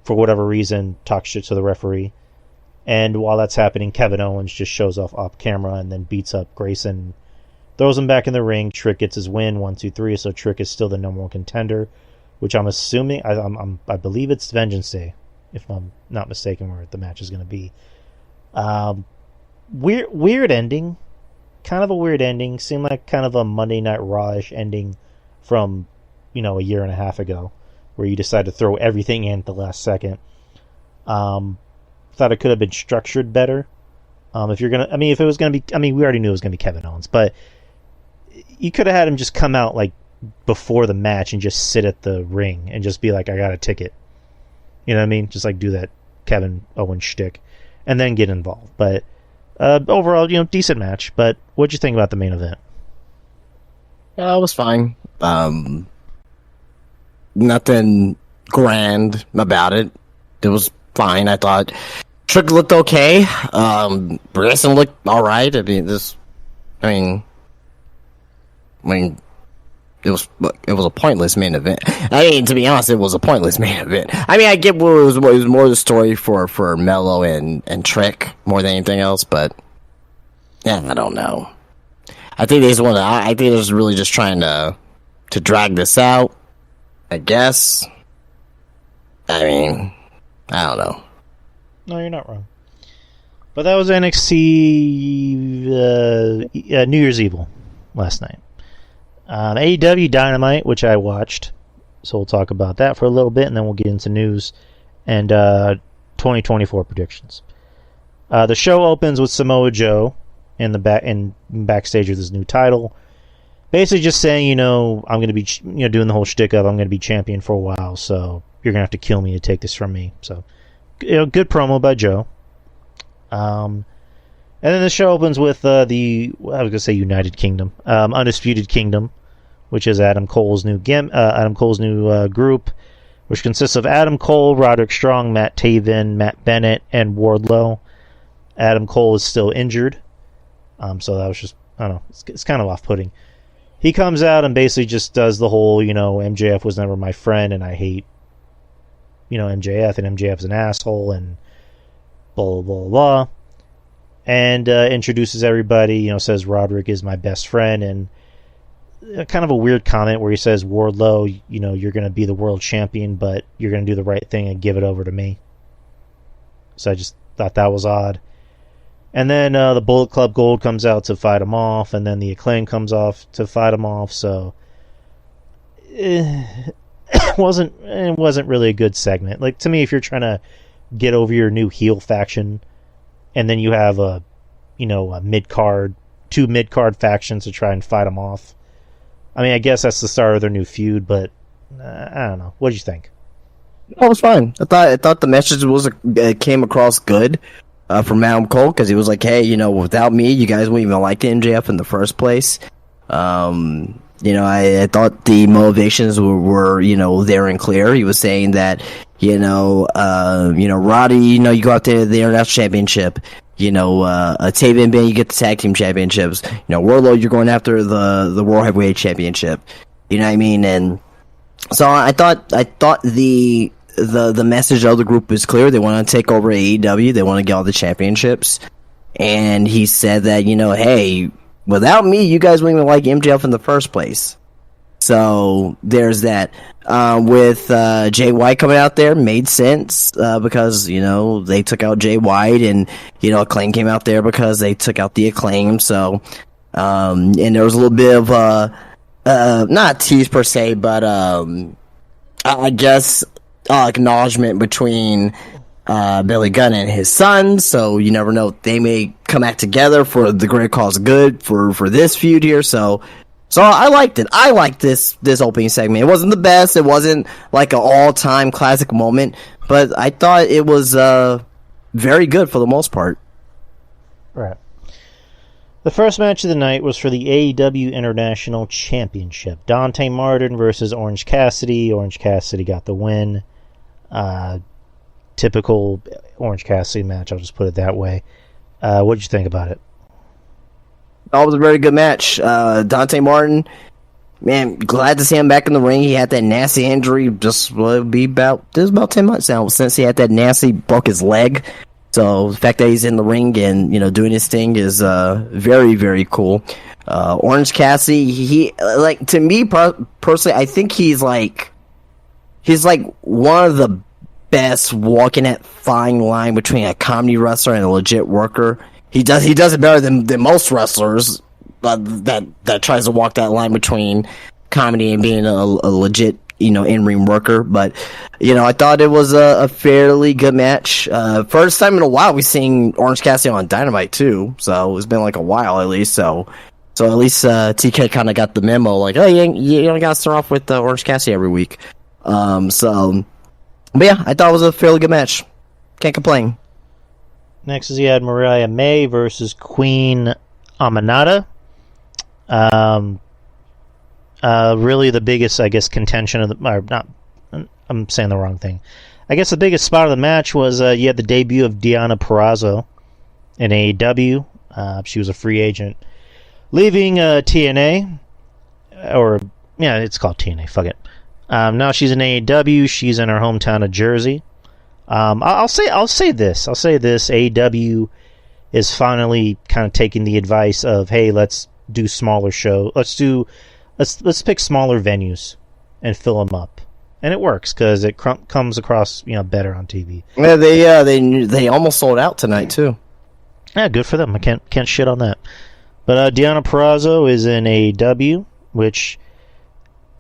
for whatever reason, talk shit to the referee. And while that's happening, Kevin Owens just shows off camera and then beats up Grayson, throws him back in the ring. Trick gets his win, 1, 2, 3. So Trick is still the number one contender, which I'm assuming, I believe it's Vengeance Day, if I'm not mistaken, where the match is going to be. Weird ending. Kind of a weird ending. Seemed like kind of a Monday Night Raw-ish ending from, a year and a half ago, where you decide to throw everything in at the last second. Thought it could have been structured better. If it was gonna be, we already knew it was gonna be Kevin Owens, but you could have had him just come out like before the match and just sit at the ring and just be like, I got a ticket. You know what I mean? Just like do that Kevin Owens shtick and then get involved. But overall, decent match. But what'd you think about the main event? It was fine. Nothing grand about it. It was fine. I thought Trick looked okay. Grayson looked all right. It was a pointless main event. To be honest, it was a pointless main event. I get what it was more the story for Mello and Trick more than anything else, but yeah, I don't know. I think they're just really just trying to drag this out, I guess. I don't know. No, you're not wrong. But that was NXT New Year's Evil last night. AEW Dynamite, which I watched, so we'll talk about that for a little bit, and then we'll get into news and 2024 predictions. The show opens with Samoa Joe in backstage with his new title, basically just saying, I'm going to be doing the whole shtick of I'm going to be champion for a while, so you're going to have to kill me to take this from me. So, good promo by Joe. And then the show opens with United Kingdom, Undisputed Kingdom, which is Adam Cole's new group, which consists of Adam Cole, Roderick Strong, Matt Taven, Matt Bennett, and Wardlow. Adam Cole is still injured, so that was just, I don't know, it's kind of off-putting. He comes out and basically just does the whole, MJF was never my friend, and I hate, MJF, and MJF's an asshole, and blah, blah, blah, blah. And introduces everybody, says Roderick is my best friend, and kind of a weird comment where he says, Wardlow, you're going to be the world champion, but you're going to do the right thing and give it over to me. So I just thought that was odd. And then the Bullet Club Gold comes out to fight him off, and then the Acclaim comes off to fight him off. So it wasn't really a good segment. Like, to me, if you're trying to get over your new heel faction, and then you have a mid-card, two mid-card factions to try and fight them off. I mean, I guess that's the start of their new feud, but I don't know. What did you think? Oh, it was fine. I thought the message came across good from Adam Cole, because he was like, hey, without me, you guys wouldn't even like the MJF in the first place. I thought the motivations were there and clear. He was saying that, Roddy, you go out there to the International Championship. Taven and Ben, you get the Tag Team Championships. Wardlow, you're going after the World Heavyweight Championship. You know what I mean? And so I thought the message of the group was clear. They want to take over AEW. They want to get all the championships. And he said that, hey, without me, you guys wouldn't even like MJF in the first place. So there's that. With Jay White coming out there, made sense because they took out Jay White, and Acclaim came out there because they took out the Acclaim. So and there was a little bit of not a tease per se, but I guess acknowledgement between Billy Gunn and his son. So you never know, they may come back together for the great cause of good for this feud here. So I liked it. I liked this opening segment. It wasn't the best. It wasn't like an all-time classic moment, but I thought it was very good for the most part. Right. The first match of the night was for the AEW International Championship. Dante Martin versus Orange Cassidy. Orange Cassidy got the win. Typical Orange Cassidy match, I'll just put it that way. What did you think about it? That was a very good match. Dante Martin, man, glad to see him back in the ring. He had that nasty injury. This was about 10 months now since he had that nasty, broke his leg. So the fact that he's in the ring and doing his thing is very, very cool. Orange Cassidy, he to me personally, I think he's like one of the best walking that fine line between a comedy wrestler and a legit worker. He does it better than most wrestlers that tries to walk that line between comedy and being a legit in-ring worker. But I thought it was a fairly good match. First time in a while we've seen Orange Cassidy on Dynamite too, so it's been like a while at least. So at least TK kind of got the memo, like, oh, you don't got to start off with Orange Cassidy every week. But yeah, I thought it was a fairly good match. Can't complain. Next is you had Mariah May versus Queen Aminata. Really the biggest, I guess, contention of I'm saying the wrong thing. I guess the biggest spot of the match was you had the debut of Deonna Purrazzo in AEW. She was a free agent leaving TNA. It's called TNA, fuck it. Now she's in AEW. She's in her hometown of Jersey. I'll say this. AEW is finally kind of taking the advice of, hey, let's do smaller show. Let's pick smaller venues and fill them up, and it works because it comes across better on TV. Yeah, they almost sold out tonight too. Yeah, good for them. I can't shit on that. But Deonna Purrazzo is in AEW, which,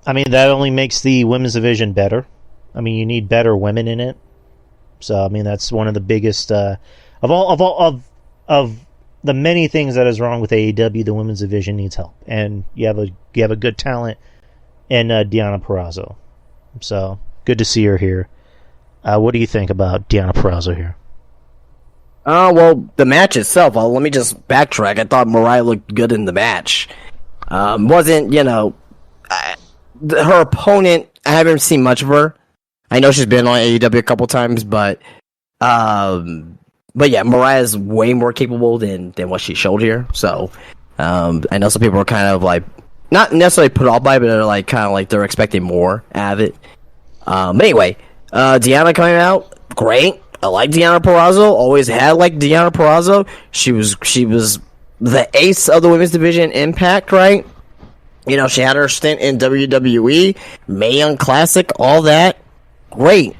I mean, that only makes the women's division better. I mean, you need better women in it. So I mean, that's one of the biggest of the many things that is wrong with AEW. The women's division needs help, and you have a good talent in Deonna Purrazzo. So good to see her here. What do you think about Deonna Purrazzo here? Well, the match itself. Let me just backtrack. I thought Mariah looked good in the match. Wasn't her opponent? I haven't seen much of her. I know she's been on AEW a couple times, but yeah, Mariah's way more capable than what she showed here. So I know some people are kind of like not necessarily put off by it, but they're like kind of like they're expecting more out of it. But anyway, Deonna coming out, great. I like Deonna Purrazzo. Always had liked Deonna Purrazzo. She was the ace of the women's division Impact, right? She had her stint in WWE, Mae Young Classic, all that. Great.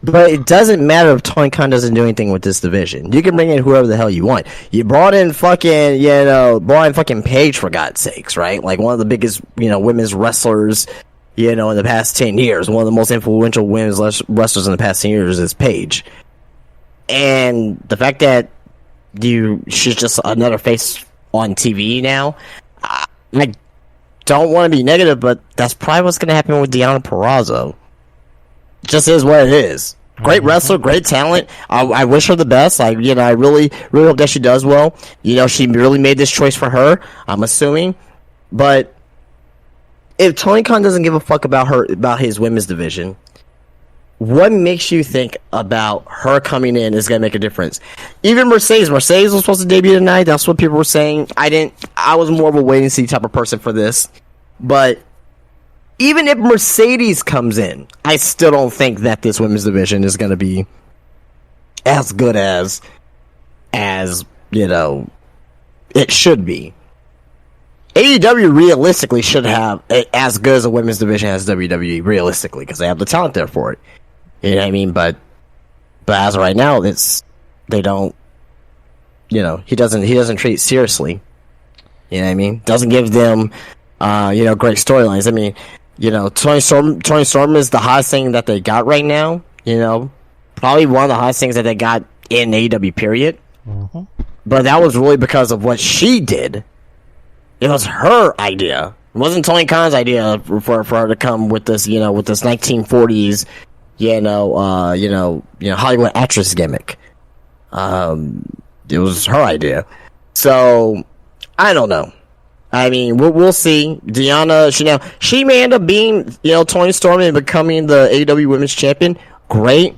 But it doesn't matter if Tony Khan doesn't do anything with this division. You can bring in whoever the hell you want. You brought in fucking Paige, for God's sakes, right? Like one of the biggest, women's wrestlers, in the past 10 years. One of the most influential women's wrestlers in the past 10 years is Paige. And the fact that she's just another face on TV now, I don't want to be negative, but that's probably what's going to happen with Deonna Purrazzo. Just is what it is. Great wrestler, great talent. I wish her the best. I really, really hope that she does well. She really made this choice for her, I'm assuming. But if Tony Khan doesn't give a fuck about his women's division, what makes you think about her coming in is going to make a difference? Even Mercedes was supposed to debut tonight. That's what people were saying. I was more of a wait and see type of person for this. But even if Mercedes comes in, I still don't think that this women's division is going to be as good as it should be. AEW realistically should have as good as a women's division as WWE, realistically, because they have the talent there for it. You know what I mean? But as of right now, they don't. He doesn't treat it seriously. You know what I mean? Doesn't give them, great storylines. I mean, Tony Storm is the hottest thing that they got right now. Probably one of the hottest things that they got in AEW. Period. Mm-hmm. But that was really because of what she did. It was her idea. It wasn't Tony Khan's idea for her to come with this, with this 1940s, Hollywood actress gimmick. It was her idea. So I don't know. I mean, we'll see. Deonna, she may end up being, Tony Storm and becoming the AEW Women's Champion. Great.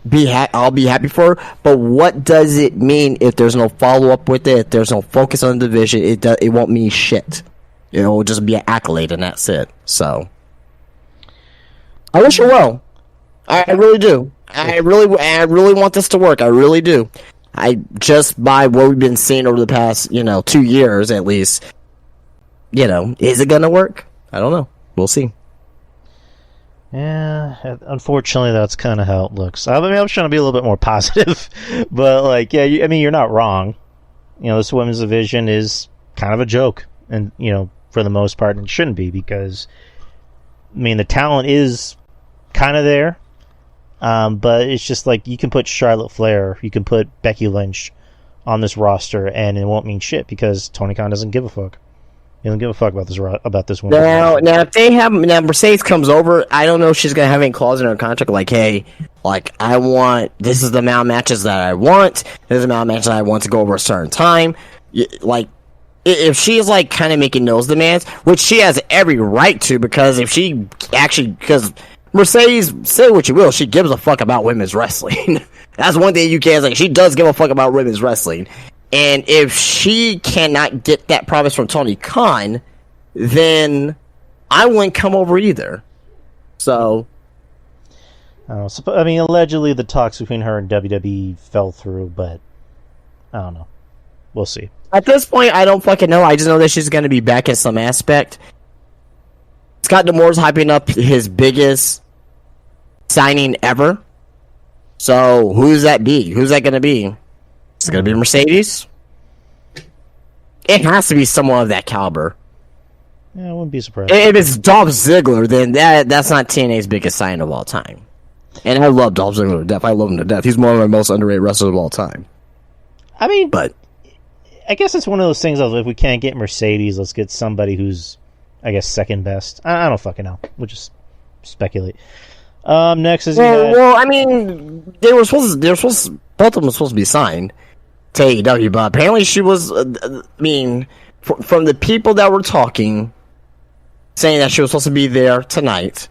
I'll be happy for her. But what does it mean if there's no follow-up with it? If there's no focus on the division, it won't mean shit. It'll just be an accolade and that's it. So I wish her well. I really do. I really want this to work. I really do. Just by what we've been seeing over the past, 2 years at least, is it gonna work? I don't know. We'll see. Yeah, unfortunately, that's kind of how it looks. I was trying to be a little bit more positive, but you're not wrong. This women's division is kind of a joke, and for the most part, it shouldn't be because, the talent is kind of there, but it's just like you can put Charlotte Flair, you can put Becky Lynch on this roster, and it won't mean shit because Tony Khan doesn't give a fuck. He doesn't give a fuck about this one. Now, if Mercedes comes over, I don't know if she's gonna have any clause in her contract like, hey, this is the amount of matches that I want. This is the amount of matches that I want to go over a certain time. If she is kind of making those demands, which she has every right to, because because Mercedes, say what you will, she gives a fuck about women's wrestling. That's one thing you can say. She does give a fuck about women's wrestling. And if she cannot get that promise from Tony Khan, then I wouldn't come over either. So, allegedly the talks between her and WWE fell through, but I don't know. We'll see. At this point, I don't fucking know. I just know that she's going to be back in some aspect. Scott D'Amore's hyping up his biggest signing ever. So, who's that be? Who's that going to be? Is it going to be Mercedes? It has to be someone of that caliber. Yeah, I wouldn't be surprised. If it's Dolph Ziggler, then that's not TNA's biggest sign of all time. And I love Dolph Ziggler to death. I love him to death. He's one of my most underrated wrestlers of all time. But I guess it's one of those things of if we can't get Mercedes, let's get somebody who's, I guess, second best. I don't fucking know. We'll just speculate. Next is they were supposed to, both of them were supposed to be signed to AEW, but apparently she was. From the people that were talking, saying that she was supposed to be there tonight.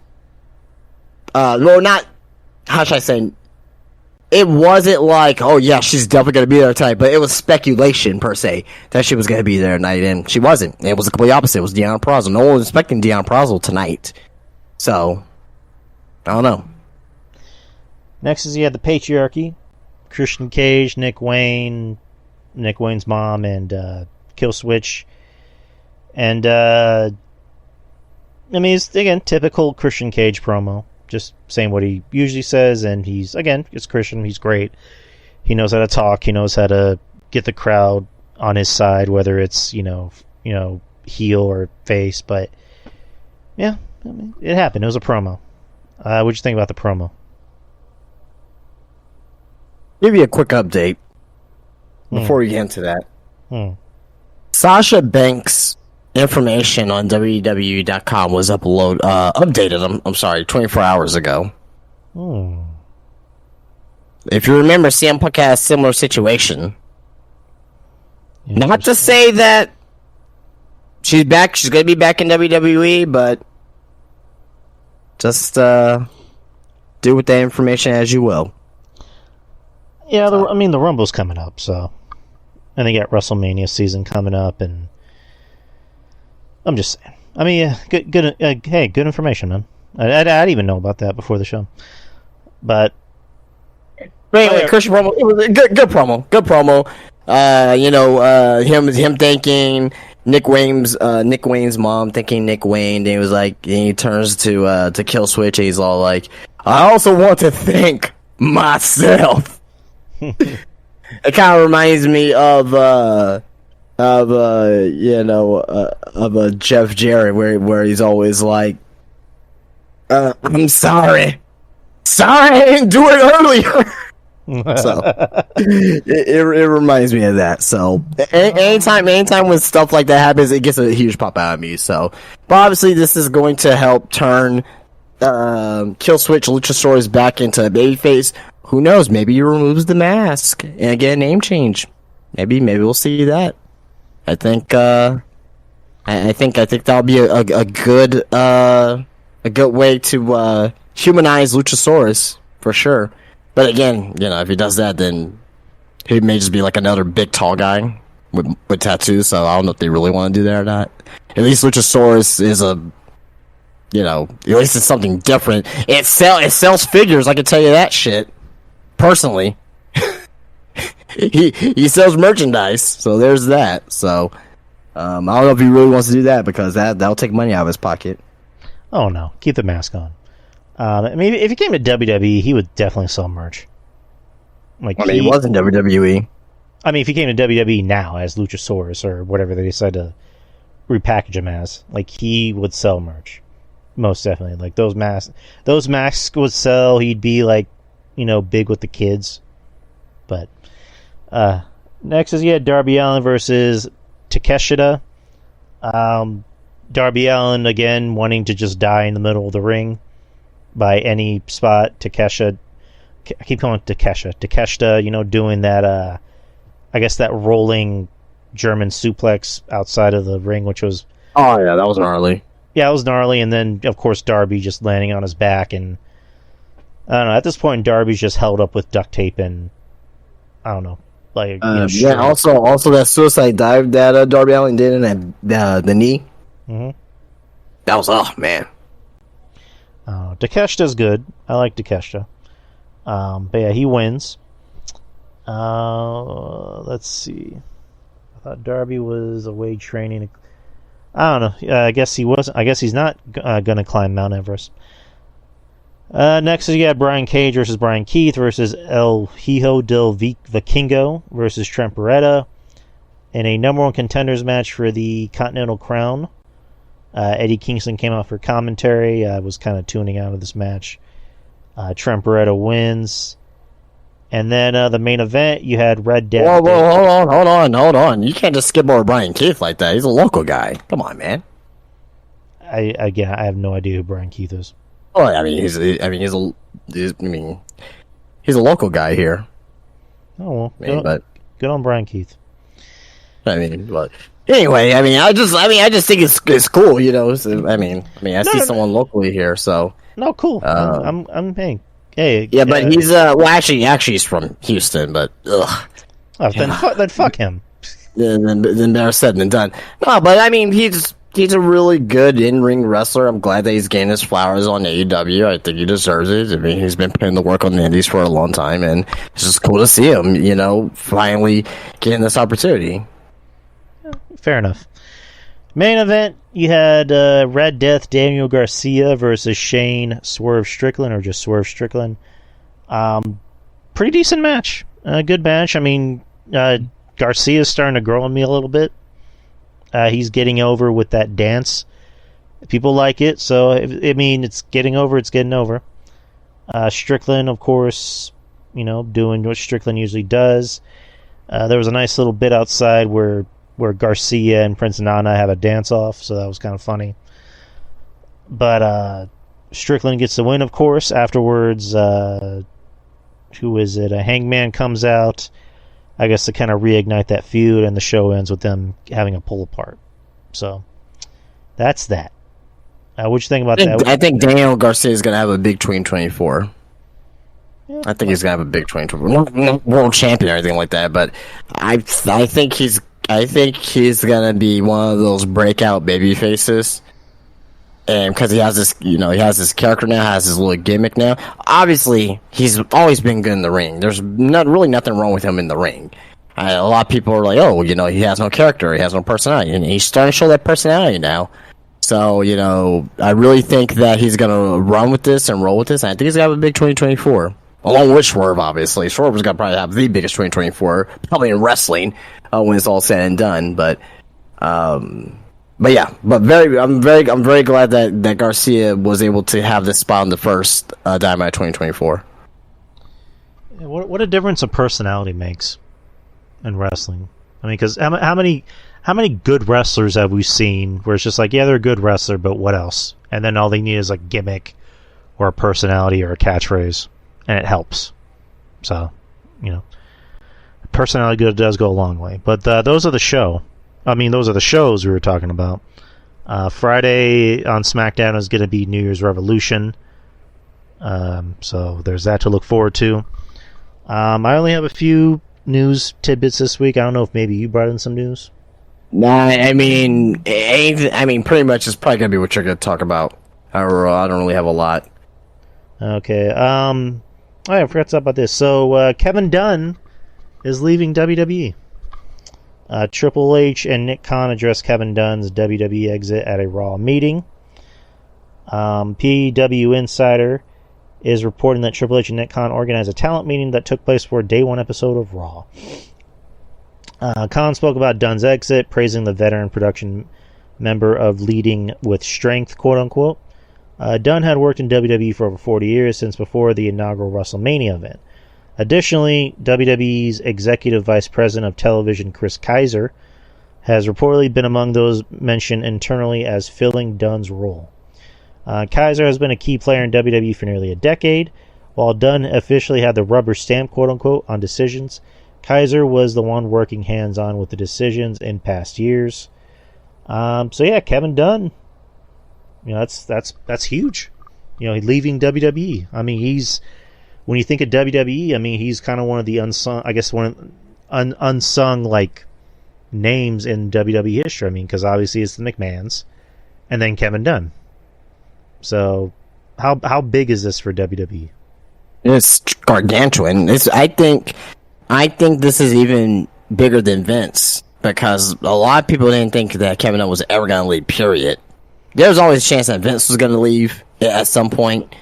Not. How should I say? It wasn't like, oh yeah, she's definitely going to be there tonight, but it was speculation per se that she was going to be there tonight, and she wasn't. It was the complete opposite. It was Deonna Purrazzo. No one was expecting Deonna Purrazzo tonight, so I don't know. Next is you had the Patriarchy, Christian Cage, Nick Wayne's mom, and Killswitch, and it's again typical Christian Cage promo. just saying what he usually says, and it's Christian, he's great. He knows how to talk, he knows how to get the crowd on his side, whether it's, heel or face, but yeah, I mean, it happened. It was a promo. What'd you think about the promo? Give you a quick update before we get into that. Sasha Banks' information on WWE.com was updated. I'm sorry, 24 hours ago. If you remember, CM Punk had a similar situation. Not to say that she's back. She's going to be back in WWE, but just do with that information as you will. Yeah, the Rumble's coming up, so, and they got WrestleMania season coming up, and I'm just saying. I mean, good information, man. I didn't even know about that before the show, but anyway, Christian promo. It was a good promo. Good promo. Him thanking Nick Wayne's mom, thanking Nick Wayne. And he was like, and he turns to Kill Switch, and he's all like, "I also want to thank myself." It kind of reminds me of Jeff Jarrett, where he's always like, "I'm sorry, I didn't do it earlier." So it reminds me of that. So anytime when stuff like that happens, it gets a huge pop out of me. So, but obviously this is going to help turn Kill Switch Luchasaurus back into a babyface. Who knows? Maybe he removes the mask and get a name change. Maybe we'll see that. I think that'll be a good way to humanize Luchasaurus for sure. But again, if he does that, then he may just be like another big tall guy with tattoos. So I don't know if they really want to do that or not. At least Luchasaurus is at least it's something different. It sells figures. I can tell you that shit. Personally, he sells merchandise, so there's that. So I don't know if he really wants to do that because that'll take money out of his pocket. Oh no, keep the mask on. I mean, if he came to WWE, he would definitely sell merch. He was in WWE. I mean, if he came to WWE now as Luchasaurus or whatever they decide to repackage him as, he would sell merch, most definitely. Those masks would sell. He'd be big with the kids. But next is Darby Allin versus Takeshita. Darby Allin again wanting to just die in the middle of the ring by any spot. I keep calling it Takeshita, doing that I guess that rolling German suplex outside of the ring, which was that was gnarly. Yeah, it was gnarly, and then of course Darby just landing on his back, and I don't know, at this point Darby's just held up with duct tape and I don't know. Also that suicide dive that Darby Allin did in the knee. Mm-hmm. That was man. Takeshita's good. I like Takeshita. But yeah, he wins. Let's see. I thought Darby was away training. I don't know. I guess he wasn't. I guess he's not going to climb Mount Everest. Next is Brian Cage versus Brian Keith versus El Hijo del Vikingo versus Trent Beretta in a number one contenders match for the Continental Crown. Eddie Kingston came out for commentary. I was kind of tuning out of this match. Trent Beretta wins. And then the main event, you had Red Dead. Whoa, hold on. You can't just skip over Brian Keith like that. He's a local guy. Come on, man. I have no idea who Brian Keith is. Oh, he's a local guy here. Oh well, good on Brian Keith. Anyway, I just think it's cool, So, I see someone locally here, so no, cool. I'm paying. Hey, yeah, but he's actually he's from Houston, but ugh. Oh, then fuck him. Then better said than done. No, but he's a really good in-ring wrestler. I'm glad that he's getting his flowers on AEW. I think he deserves it. He's been putting the work on the indies for a long time, and it's just cool to see him, finally getting this opportunity. Fair enough. Main event, you had Red Death Daniel Garcia versus Shane Swerve Strickland, or just Swerve Strickland. Pretty decent match. Good match. I mean, Garcia's starting to grow on me a little bit. He's getting over with that dance. People like it, so it's getting over. It's getting over. Strickland, of course, doing what Strickland usually does. There was a nice little bit outside where Garcia and Prince Nana have a dance-off, so that was kind of funny. But Strickland gets the win, of course. Afterwards, who is it? A Hangman comes out, I guess, to kind of reignite that feud, and the show ends with them having a pull-apart. So, that's that. What you think about that? I think Daniel Garcia is going to have a big 2024. Yeah, I think he's going to have a big 2024. Not world champion or anything like that, but I think he's going to be one of those breakout baby faces. And because he has this, he has this character now, has his little gimmick now. Obviously, he's always been good in the ring. There's really nothing wrong with him in the ring. A lot of people are like, oh, he has no character, he has no personality, and he's starting to show that personality now. So, I really think that he's going to run with this and roll with this, and I think he's going to have a big 2024. Along with Swerve, obviously. Swerve is going to probably have the biggest 2024, probably in wrestling, when it's all said and done. But I'm very glad that Garcia was able to have this spot on the first Dynamite 2024. What a difference a personality makes in wrestling. I mean, because how many good wrestlers have we seen where it's just like, yeah, they're a good wrestler, but what else? And then all they need is a gimmick or a personality or a catchphrase, and it helps. So, personality good does go a long way. But those are the show. Those are the shows we were talking about. Friday on SmackDown is going to be New Year's Revolution. So there's that to look forward to. I only have a few news tidbits this week. I don't know if maybe you brought in some news. Nah, pretty much it's probably going to be what you're going to talk about. I don't really have a lot. Okay. I forgot to talk about this. So Kevin Dunn is leaving WWE. Triple H and Nick Khan addressed Kevin Dunn's WWE exit at a Raw meeting. PW Insider is reporting that Triple H and Nick Khan organized a talent meeting that took place for a Day 1 episode of Raw. Khan spoke about Dunn's exit, praising the veteran production member of leading with strength, quote-unquote. Dunn had worked in WWE for over 40 years, since before the inaugural WrestleMania event. Additionally, WWE's Executive Vice President of Television, Chris Kaiser, has reportedly been among those mentioned internally as filling Dunn's role. Kaiser has been a key player in WWE for nearly a decade. While Dunn officially had the rubber stamp, quote-unquote, on decisions, Kaiser was the one working hands-on with the decisions in past years. Kevin Dunn, that's huge. Leaving WWE. I mean, when you think of WWE, I mean, he's kind of one of the unsung, I guess, unsung like names in WWE history. I mean, because obviously it's the McMahons, and then Kevin Dunn. So, how big is this for WWE? It's gargantuan. I think this is even bigger than Vince, because a lot of people didn't think that Kevin Dunn was ever going to leave. Period. There was always a chance that Vince was going to leave at some point,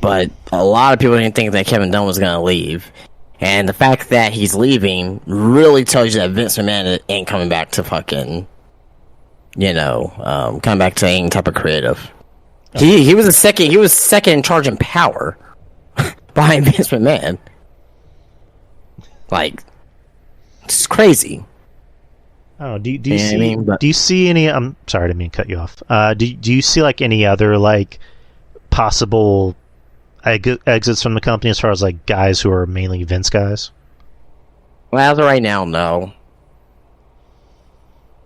but a lot of people didn't think that Kevin Dunn was going to leave. And the fact that he's leaving really tells you that Vince McMahon ain't coming back to fucking, coming back to any type of creative. He was second in charge in power behind Vince McMahon. Like, it's crazy. Oh, do you see any? I'm sorry, I didn't mean to cut you off. Do you see like any other like possible exits from the company as far as like guys who are mainly Vince guys? Well, as of right now, no.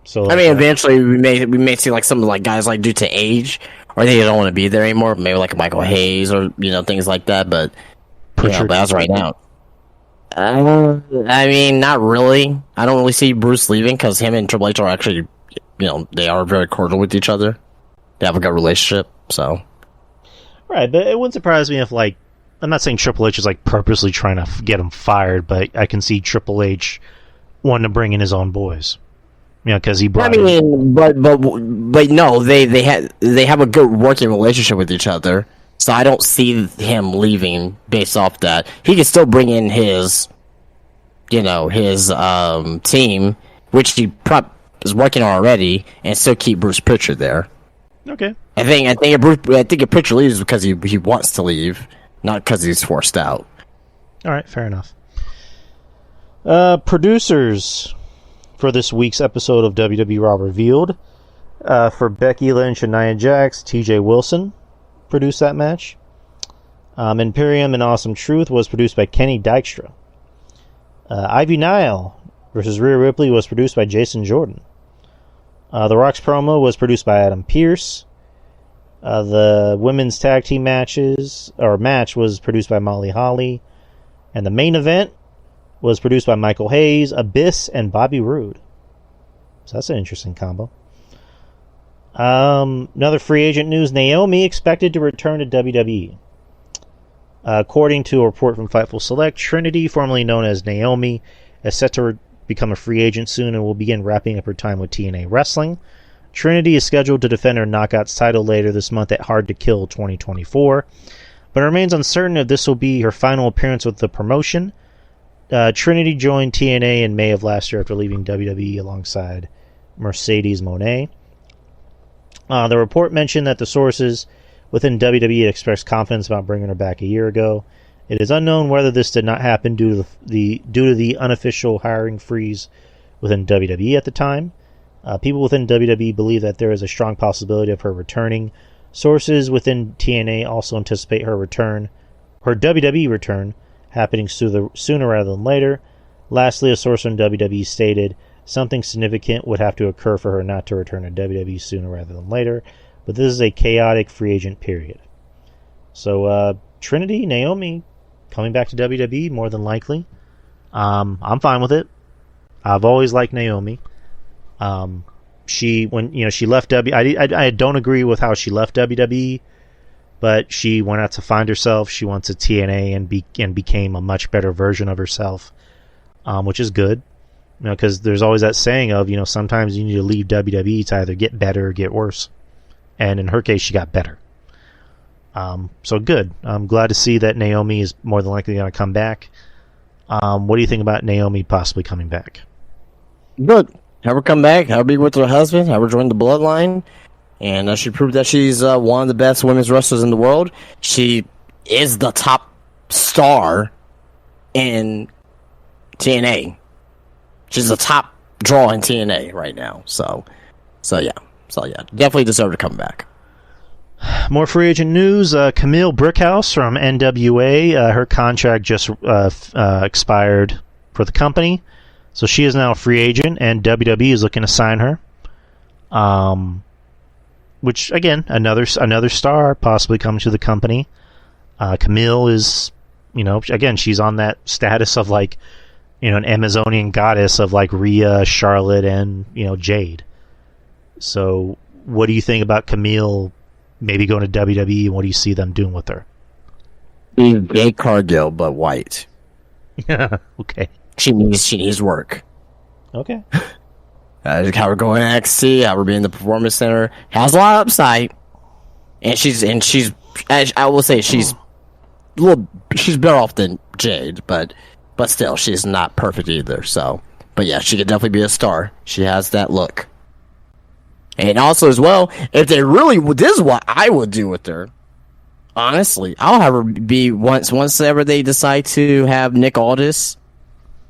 So I mean, eventually we may see like some like guys like due to age, or they don't want to be there anymore. Maybe like Michael Hayes or things like that. But but as of right now. I mean, not really. I don't really see Bruce leaving because him and Triple H are actually, they are very cordial with each other. They have a good relationship, so. Right, but it wouldn't surprise me if, like, I'm not saying Triple H is, like, purposely trying to get him fired, but I can see Triple H wanting to bring in his own boys. because he I brought in. mean, but no, they have a good working relationship with each other. So I don't see him leaving based off that. He can still bring in his team, which he is working on already, and still keep Bruce Pritchard there. Okay. I think if Pritchard leaves because he wants to leave, not because he's forced out. All right, fair enough. Producers for this week's episode of WWE Raw Revealed, for Becky Lynch and Nia Jax, TJ Wilson produced that match. Imperium and Awesome Truth was produced by Kenny Dykstra. Ivy Nile versus Rhea Ripley was produced by Jason Jordan. The Rock's promo was produced by Adam Pearce. The women's tag team match was produced by Molly Holly. And the main event was produced by Michael Hayes, Abyss, and Bobby Roode. So that's an interesting combo. Another free agent news. Naomi expected to return to WWE. According to a report from Fightful Select, Trinity, formerly known as Naomi, is set to become a free agent soon and will begin wrapping up her time with TNA Wrestling. Trinity is scheduled to defend her Knockouts title later this month at Hard to Kill 2024, but it remains uncertain if this will be her final appearance with the promotion. Trinity joined TNA in May of last year after leaving WWE alongside Mercedes Moné. The report mentioned that the sources within WWE expressed confidence about bringing her back a year ago. It is unknown whether this did not happen due to the unofficial hiring freeze within WWE at the time. People within WWE believe that there is a strong possibility of her returning. Sources within TNA also anticipate her WWE return, happening sooner rather than later. Lastly, a source from WWE stated something significant would have to occur for her not to return to WWE sooner rather than later, but this is a chaotic free agent period. So, Trinity, Naomi, coming back to WWE, more than likely. I'm fine with it. I've always liked Naomi. She left WWE, I don't agree with how she left WWE, but she went out to find herself. She went to TNA and became a much better version of herself, which is good. Because there's always that saying of, sometimes you need to leave WWE to either get better or get worse. And in her case, she got better. So good. I'm glad to see that Naomi is more than likely going to come back. What do you think about Naomi possibly coming back? Good. Have her come back. Have her be with her husband. Have her join the bloodline. And she proved that she's one of the best women's wrestlers in the world. She is the top star in TNA. She's the top draw in TNA right now. So yeah, definitely deserve to come back. More free agent news. Camille Brickhouse from NWA. Her contract just expired for the company, so she is now a free agent, and WWE is looking to sign her. Which again, another star possibly coming to the company. Camille is, again, she's on that status of like, an Amazonian goddess of like Rhea, Charlotte, and Jade. So, what do you think about Camille maybe going to WWE, and what do you see them doing with her? Jade Cargill, but white. Okay. She needs work. Okay. How we're going to NXT, how we're being in the Performance Center, has a lot of upside, and she's I will say she's better off than Jade, but still she's not perfect either. So, but yeah, she could definitely be a star. She has that look. And also as well, if they really, this is what I would do with her. Honestly, I'll have her be once ever they decide to have Nick Aldis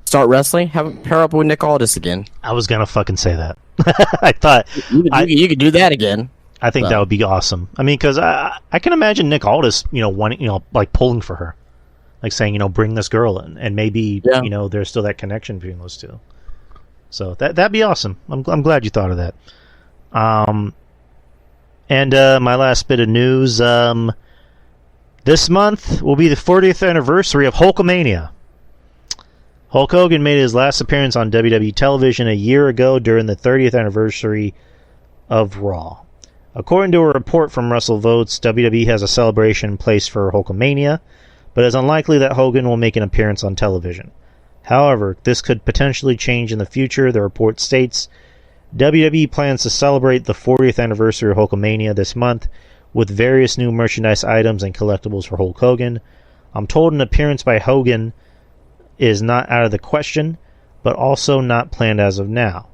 start wrestling, have her pair up with Nick Aldis again. I was gonna fucking say that. I thought you could do that again. I think that would be awesome. I mean, because I can imagine Nick Aldis, wanting, like pulling for her, like saying, bring this girl in, and maybe there's still that connection between those two. So that'd be awesome. I'm glad you thought of that. And my last bit of news. This month will be the 40th anniversary of Hulkamania. Hulk Hogan made his last appearance on WWE television a year ago during the 30th anniversary of Raw. According to a report from WrestleVotes, WWE has a celebration in place for Hulkamania, but it's unlikely that Hogan will make an appearance on television. However, this could potentially change in the future. The report states WWE plans to celebrate the 40th anniversary of Hulkamania this month with various new merchandise items and collectibles for Hulk Hogan. I'm told an appearance by Hogan is not out of the question, but also not planned as of now.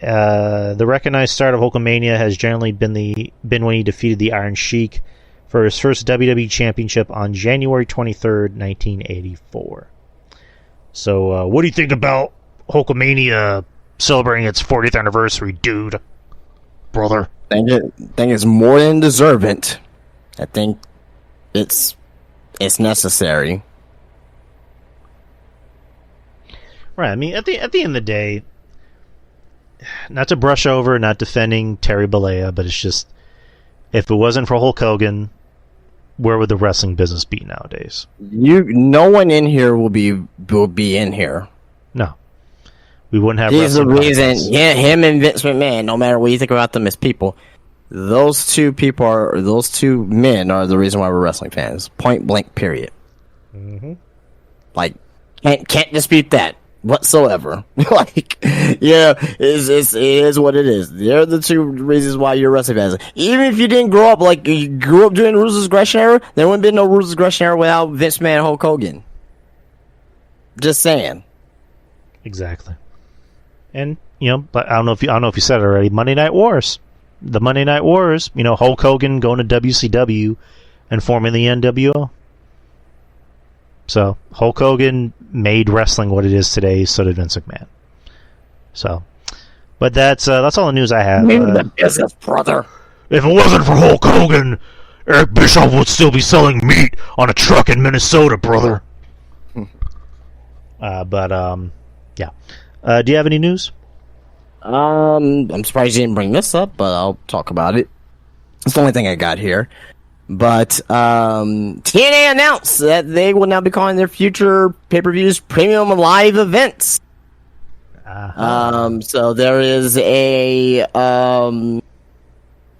The recognized start of Hulkamania has generally been when he defeated the Iron Sheik for his first WWE Championship on January 23rd, 1984. So, what do you think about Hulkamania celebrating its 40th anniversary, dude? Brother. I think it's more than deserving. I think it's necessary. Right, I mean, at the end of the day, not to brush over, not defending Terry Bollea, but it's just, if it wasn't for Hulk Hogan, where would the wrestling business be nowadays? No one in here will be in here. No, we wouldn't have. He's the reason. podcasts. Yeah, him and Vince McMahon. No matter what you think about them as people, those two men are the reason why we're wrestling fans. Point blank. Period. Mm-hmm. Like, can't dispute that whatsoever. Like, yeah, it is what it is. They're the two reasons why you're wrestling fans. Even if you didn't grow up, like, you grew up during the Rules of Aggression era, there wouldn't be no Rules of Aggression era without Vince McMahon and Hulk Hogan. Just saying. Exactly. And, but I don't know if you said it already. Monday Night Wars. The Monday Night Wars, Hulk Hogan going to WCW and forming the NWO. So, Hulk Hogan made wrestling what it is today, so did Vince McMahon. So, but that's all the news I have. The business, brother. If it wasn't for Hulk Hogan, Eric Bischoff would still be selling meat on a truck in Minnesota, brother. Yeah. Do you have any news? I'm surprised you didn't bring this up, but I'll talk about it. It's the only thing I got here. But TNA announced that they will now be calling their future pay-per-views premium live events. So there is there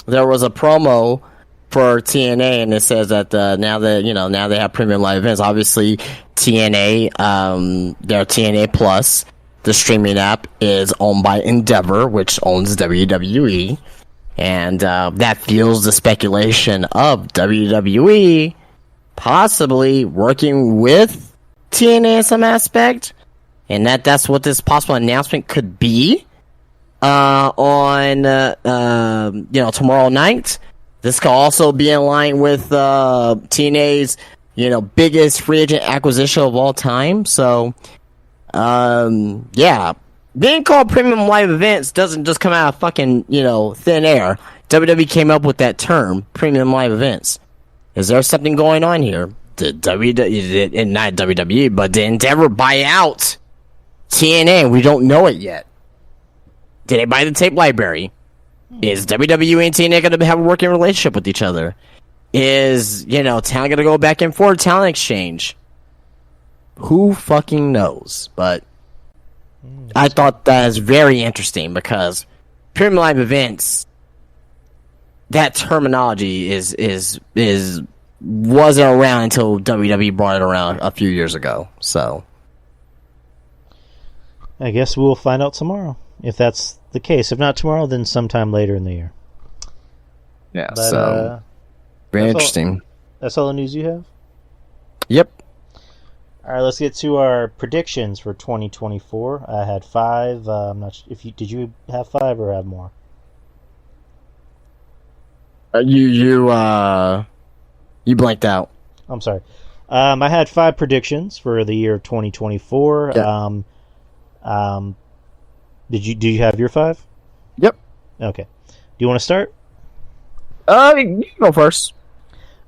was a promo for TNA, and it says that now they have premium live events. Obviously, TNA, their TNA Plus, the streaming app, is owned by Endeavor, which owns WWE. And that fuels the speculation of WWE possibly working with TNA in some aspect, and that's what this possible announcement could be on tomorrow night. This could also be in line with TNA's biggest free agent acquisition of all time. So yeah. Being called premium live events doesn't just come out of fucking, thin air. WWE came up with that term, premium live events. Is there something going on here? Did not WWE, but did Endeavor buy out TNA? We don't know it yet. Did they buy the tape library? Is WWE and TNA going to have a working relationship with each other? Is, talent going to go back and forth, talent exchange? Who fucking knows? But I thought that was very interesting because premium live events, that terminology wasn't around until WWE brought it around a few years ago. So I guess we'll find out tomorrow if that's the case. If not tomorrow, then sometime later in the year. Yeah. But, so very interesting. That's all the news you have? Yep. All right, let's get to our predictions for 2024. I had 5. I'm not sure if did you have 5 or have more? You blanked out. I'm sorry. I had 5 predictions for the year of 2024. Yeah. Do you have your 5? Yep. Okay. Do you want to start? You go first.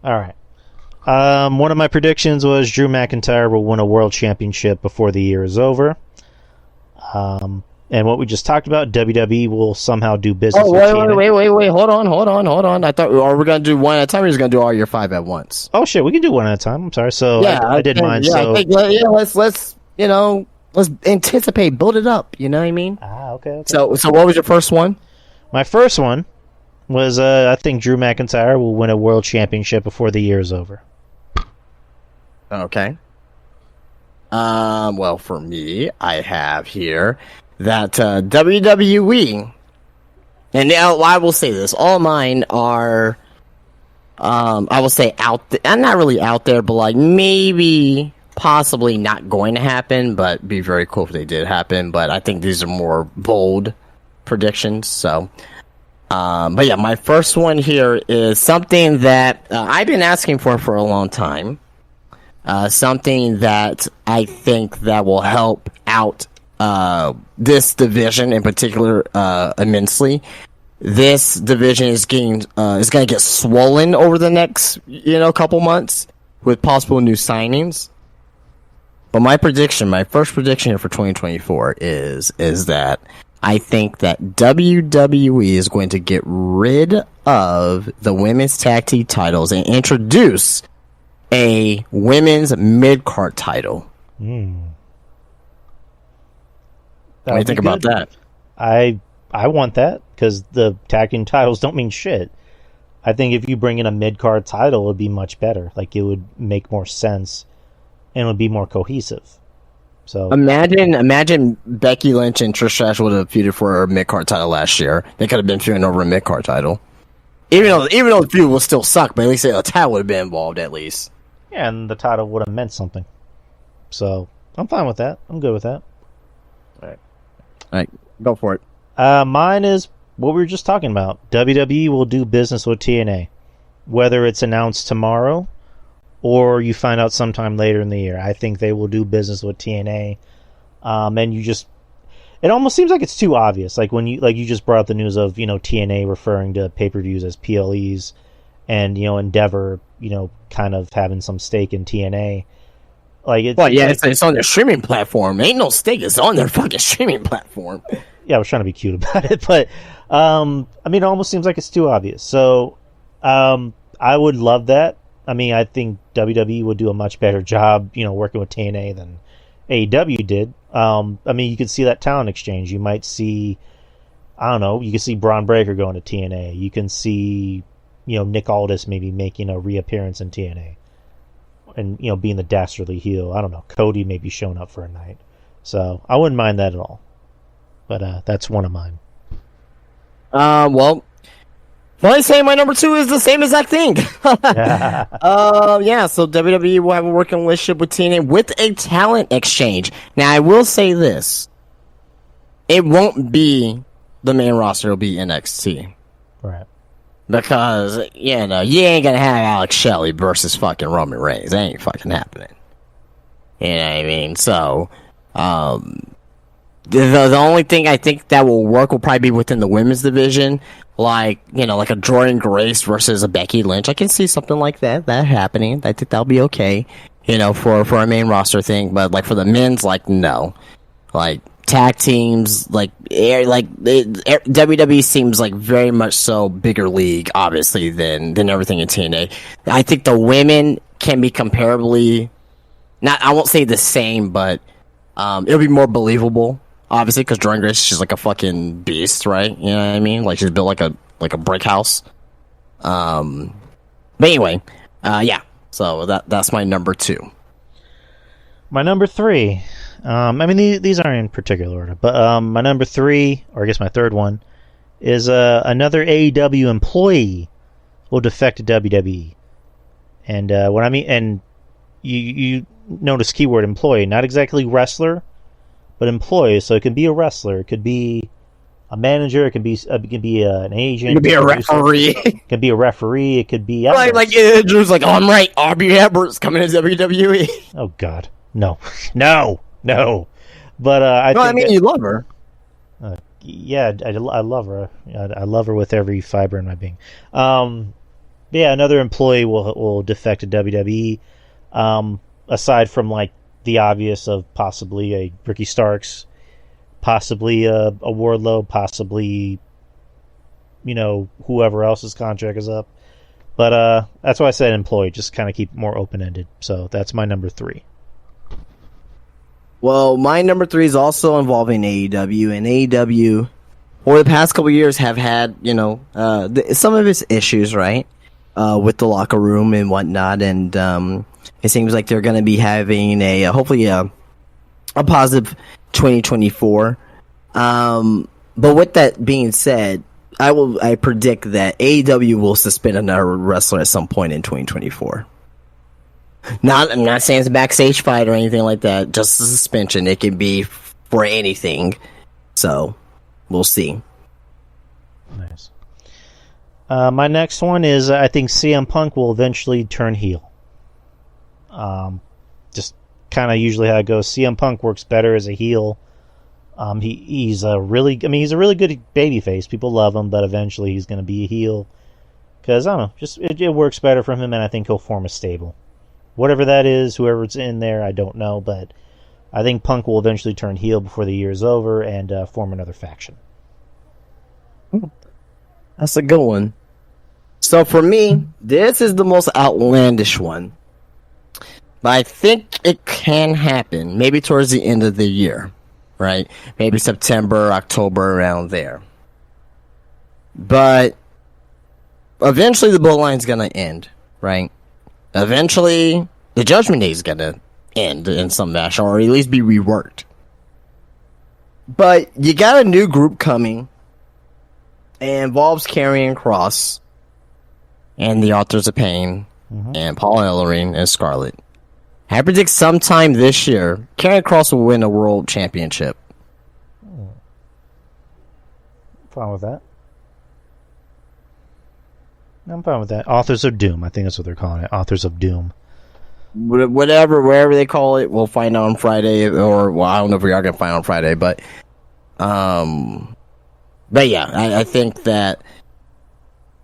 All right. One of my predictions was Drew McIntyre will win a world championship before the year is over. And what we just talked about, WWE will somehow do business with TNA. Wait. Hold on. I thought, are we going to do one at a time, or are we going to do all your 5 at once? Oh, shit, we can do one at a time. I'm sorry. So yeah, I did mine. Yeah, so I think, let's anticipate, build it up. You know what I mean? Okay. So what was your first one? My first one was I think Drew McIntyre will win a world championship before the year is over. Okay. Well, for me, I have here that WWE, and now I will say this, all mine are, I will say I'm not really out there, but like maybe, possibly not going to happen, but be very cool if they did happen. But I think these are more bold predictions. So, but yeah, my first one here is something that I've been asking for a long time. Something that I think that will help out this division in particular immensely. This division is going to get swollen over the next couple months with possible new signings. But my first prediction here for 2024 is that I think that WWE is going to get rid of the women's tag team titles and introduce a women's mid-card title. What do you think about that? I want that, because the tag team titles don't mean shit. I think if you bring in a mid-card title, it would be much better. Like, it would make more sense. And it would be more cohesive. So imagine Becky Lynch and Trish Stratus would have feuded for a mid-card title last year. They could have been feuding over a mid-card title. Even though the feud will still suck, but at least a title would have been involved at least. Yeah, and the title would have meant something. So I'm fine with that. I'm good with that. All right, go for it. Mine is what we were just talking about. WWE will do business with TNA, whether it's announced tomorrow or you find out sometime later in the year. I think they will do business with TNA. And it almost seems like it's too obvious. Like when you just brought up the news of, TNA referring to pay-per-views as PLEs and, Endeavor, kind of having some stake in TNA. It's on their streaming platform. Ain't no stake. It's on their fucking streaming platform. Yeah, I was trying to be cute about it, but, it almost seems like it's too obvious. So, I would love that. I think WWE would do a much better job, working with TNA than AEW did. You could see that talent exchange. You might see, you can see Braun Breaker going to TNA. You can see, Nick Aldis maybe making a reappearance in TNA. And, being the dastardly heel. I don't know. Cody maybe showing up for a night. So, I wouldn't mind that at all. But that's one of mine. Well, I say my number 2 is the same exact thing. So WWE will have a working relationship with TNA with a talent exchange. Now, I will say this. It won't be the main roster. It'll be NXT. Right. Because, you ain't gonna have Alex Shelley versus fucking Roman Reigns. That ain't fucking happening. You know what I mean? So, the only thing I think that will work will probably be within the women's division. Like a Jordan Grace versus a Becky Lynch. I can see something like that happening. I think that'll be okay, for a main roster thing. But, like, for the men's, no. Like, tag teams, WWE seems like very much so bigger league, obviously, than everything in TNA. I think the women can be comparably, I won't say the same, but it'll be more believable. Obviously, because Jordan Grace, she's like a fucking beast, right? You know what I mean? Like, she's built like a brick house. But anyway, so that's my number 2. My number 3. These aren't in particular order, but my number 3, or I guess my third one, is another AEW employee will defect to WWE. And and you notice keyword employee, not exactly wrestler, but employee. So it can be a wrestler, it could be a manager, it can be an agent, it could be a referee, it could be a referee, it could be Drew's like, I'm right, Aubrey Edwards coming to WWE. Oh God, no. But you love her. I love her. I love her with every fiber in my being. Another employee will defect to WWE. Aside from the obvious of possibly a Ricky Starks, possibly a Wardlow, possibly whoever else's contract is up. But that's why I said employee. Just kind of keep it more open ended. So that's my number 3. Well, my number 3 is also involving AEW, and AEW over the past couple of years have had, some of its issues, right, with the locker room and whatnot, and it seems like they're going to be having hopefully a positive 2024. But with that being said, I predict that AEW will suspend another wrestler at some point in 2024. I'm not saying it's a backstage fight or anything like that. Just a suspension. It can be for anything. So, we'll see. Nice. My next one is I think CM Punk will eventually turn heel. Just kind of usually how it goes. CM Punk works better as a heel. He's a really good babyface. People love him, but eventually he's going to be a heel because I don't know, just it works better for him, and I think he'll form a stable. Whatever that is, whoever's in there, I don't know, but I think Punk will eventually turn heel before the year is over and form another faction. That's a good one. So for me, this is the most outlandish one. But I think it can happen, maybe towards the end of the year, right? Maybe September, October, around there. But eventually the bloodline's going to end, right? Eventually, the Judgment Day is going to end in some fashion, or at least be reworked. But you got a new group coming. It involves Karrion Kross and the Authors of Pain and Paul Ellering and Scarlett. I predict sometime this year, Karrion Kross will win a world championship. Fine with that. I'm fine with that. Authors of Doom. I think that's what they're calling it. Authors of Doom. Wherever they call it, we'll find out on Friday. Or, well, I don't know if we are going to find out on Friday, but yeah, I think that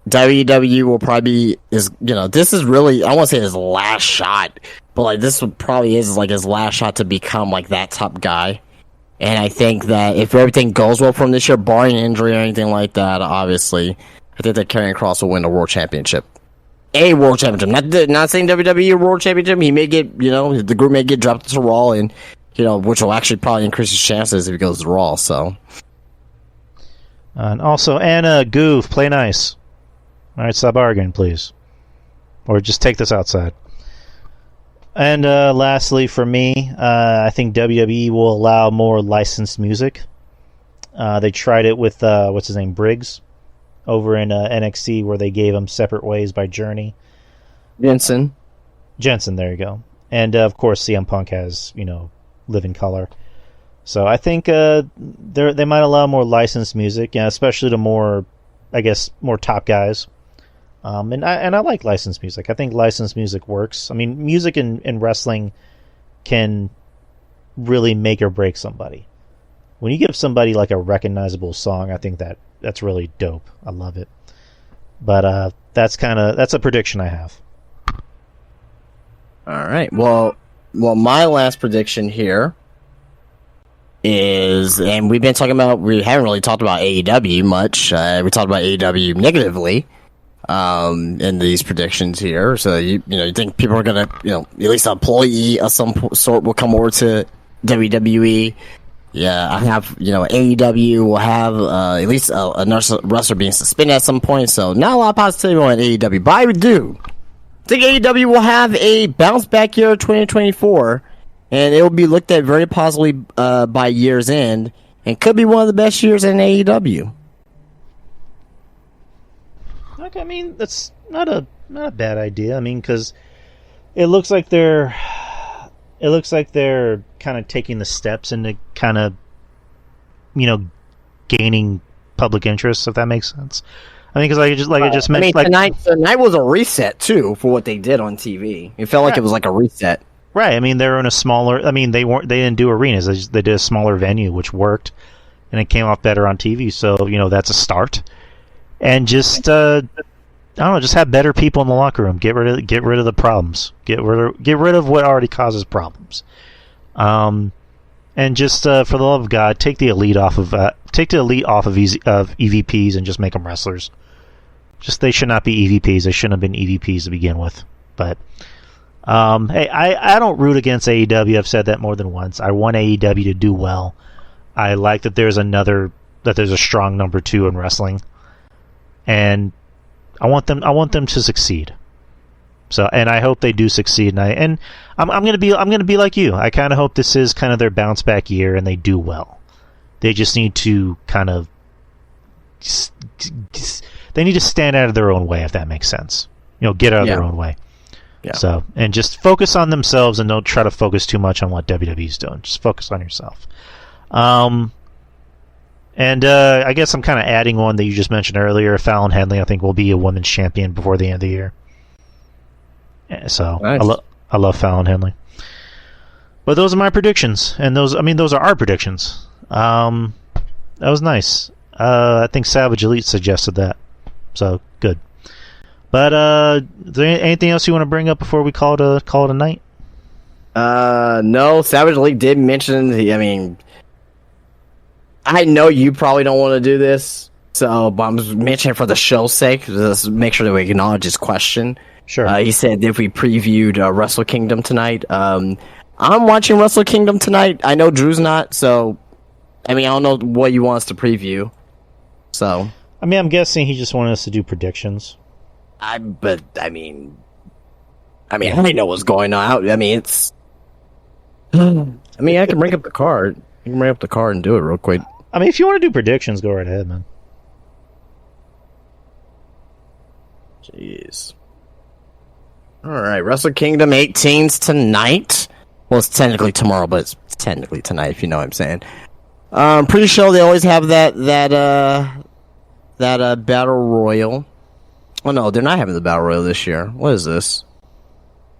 WWE will probably this is really, I won't say his last shot, but like this probably is like his last shot to become like that top guy. And I think that if everything goes well from this year, barring injury or anything like that, obviously, I think that Karrion Kross will win a world championship. A world championship. Not saying WWE world championship. He may get, the group may get dropped to Raw, and, which will actually probably increase his chances if he goes to Raw, so. And also, Anna, Goof, play nice. All right, stop arguing, please. Or just take this outside. And lastly, for me, I think WWE will allow more licensed music. They tried it with, what's his name, Briggs, over in NXT, where they gave him Separate Ways by Journey. Jensen, there you go. And, of course, CM Punk has, Living Color. So I think they might allow more licensed music, especially to more top guys. And I like licensed music. I think licensed music works. I mean, music in wrestling can really make or break somebody. When you give somebody like a recognizable song, I think that's really dope. I love it. But that's a prediction I have. All right. Well, my last prediction here is, and we haven't really talked about AEW much. We talked about AEW negatively in these predictions here. So you think people are gonna, at least an employee of some sort will come over to WWE. Yeah, I have, AEW will have at least a wrestler being suspended at some point. So not a lot of positivity on AEW, but I do think AEW will have a bounce back year 2024. And it will be looked at very positively by year's end, and could be one of the best years in AEW. Okay, I mean, that's not a bad idea. I mean, because it looks like they're kind of taking the steps into kind of, gaining public interest. If that makes sense. I mean, because I just mentioned, tonight was a reset too for what they did on TV. It felt like it was like a reset. Right. I mean, they were in a smaller. I mean, they didn't do arenas. They did a smaller venue, which worked, and it came off better on TV. So that's a start. And just I don't know, just have better people in the locker room. Get rid of the problems. Get rid of what already causes problems. And just for the love of God, take the elite off of EVPs and just make them wrestlers. Just they should not be EVPs. They shouldn't have been EVPs to begin with. But. Hey, I don't root against AEW. I've said that more than once. I want AEW to do well. I like that there's a strong number 2 in wrestling, and I want them to succeed. So, and I hope they do succeed. And I'm gonna be like you. I kind of hope this is kind of their bounce back year, and they do well. They just need to kind of they need to stand out of their own way, if that makes sense. Get out of their own way. Yeah. So, and just focus on themselves and don't try to focus too much on what WWE's doing. Just focus on yourself. And I guess I'm kind of adding one that you just mentioned earlier. Fallon Henley, I think, will be a women's champion before the end of the year. So nice. I love Fallon Henley. But those are my predictions, and those are our predictions. That was nice. I think Savage Elite suggested that, so good. But is there anything else you want to bring up before we call it a night? No. Savage Elite did mention I know you probably don't want to do this, but I'm mentioning for the show's sake, just make sure that we acknowledge his question. Sure. He said if we previewed Wrestle Kingdom tonight. I'm watching Wrestle Kingdom tonight. I know Drew's not, so I don't know what you want us to preview. So I'm guessing he just wanted us to do predictions. I know what's going on. It's. I can bring up the card. You can bring up the card and do it real quick. If you want to do predictions, go right ahead, man. Jeez. All right, Wrestle Kingdom 18's tonight. Well, it's technically tomorrow, but it's technically tonight, if you know what I'm saying. Pretty sure they always have that Battle Royal. Oh, no, they're not having the Battle Royal this year. What is this?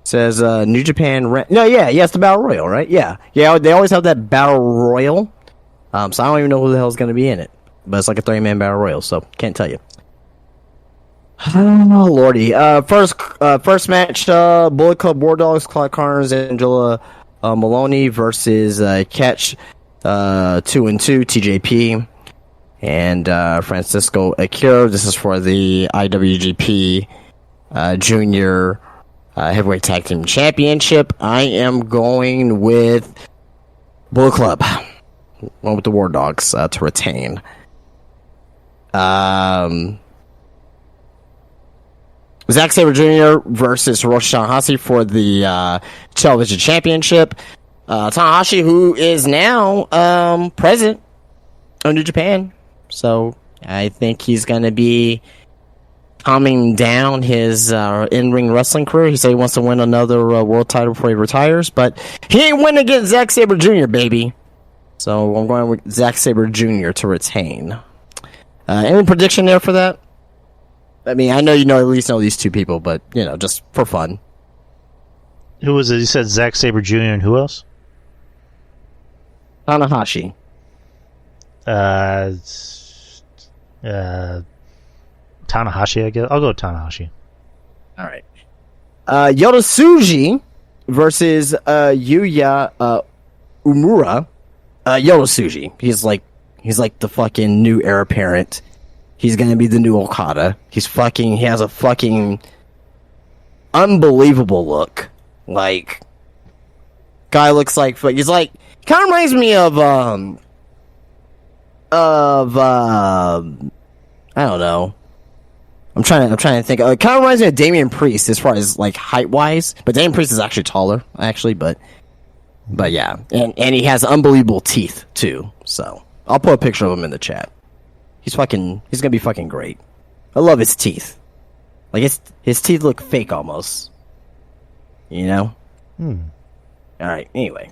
It says New Japan... it's the Battle Royal, right? Yeah, they always have that Battle Royal. So I don't even know who the hell is going to be in it. But it's like a 30-man Battle Royal, so can't tell you. Oh, lordy. First match, Bullet Club War Dogs, Clyde Carnes, Angela Maloney versus Catch 2-2, TJP. And Francisco Akira. This is for the IWGP Junior Heavyweight Tag Team Championship. I am going with Bullet Club. One with the War Dogs to retain. Zack Sabre Jr. versus Hiroshi Tanahashi for the Television Championship. Tanahashi, who is now president of New Japan. So I think he's going to be calming down his in-ring wrestling career. He said he wants to win another world title before he retires, but he ain't winning against Zack Sabre Jr., baby. So I'm going with Zack Sabre Jr. to retain. Any prediction there for that? I know at least know these two people, but, just for fun. Who was it? You said Zack Sabre Jr. and who else? Tanahashi. Tanahashi, I guess. I'll go with Tanahashi. All right. Yota Tsuji versus Yuya Umura. Yota Tsuji. He's like the fucking new heir apparent. He's gonna be the new Okada. He has a fucking unbelievable look. Like, guy looks like he's like kind of reminds me of I don't know. I'm trying to think. It kind of reminds me of Damian Priest as far as like height wise, but Damian Priest is actually taller, but yeah, and he has unbelievable teeth too. So I'll put a picture of him in the chat. He's gonna be fucking great. I love his teeth. Like his teeth look fake almost. All right. Anyway,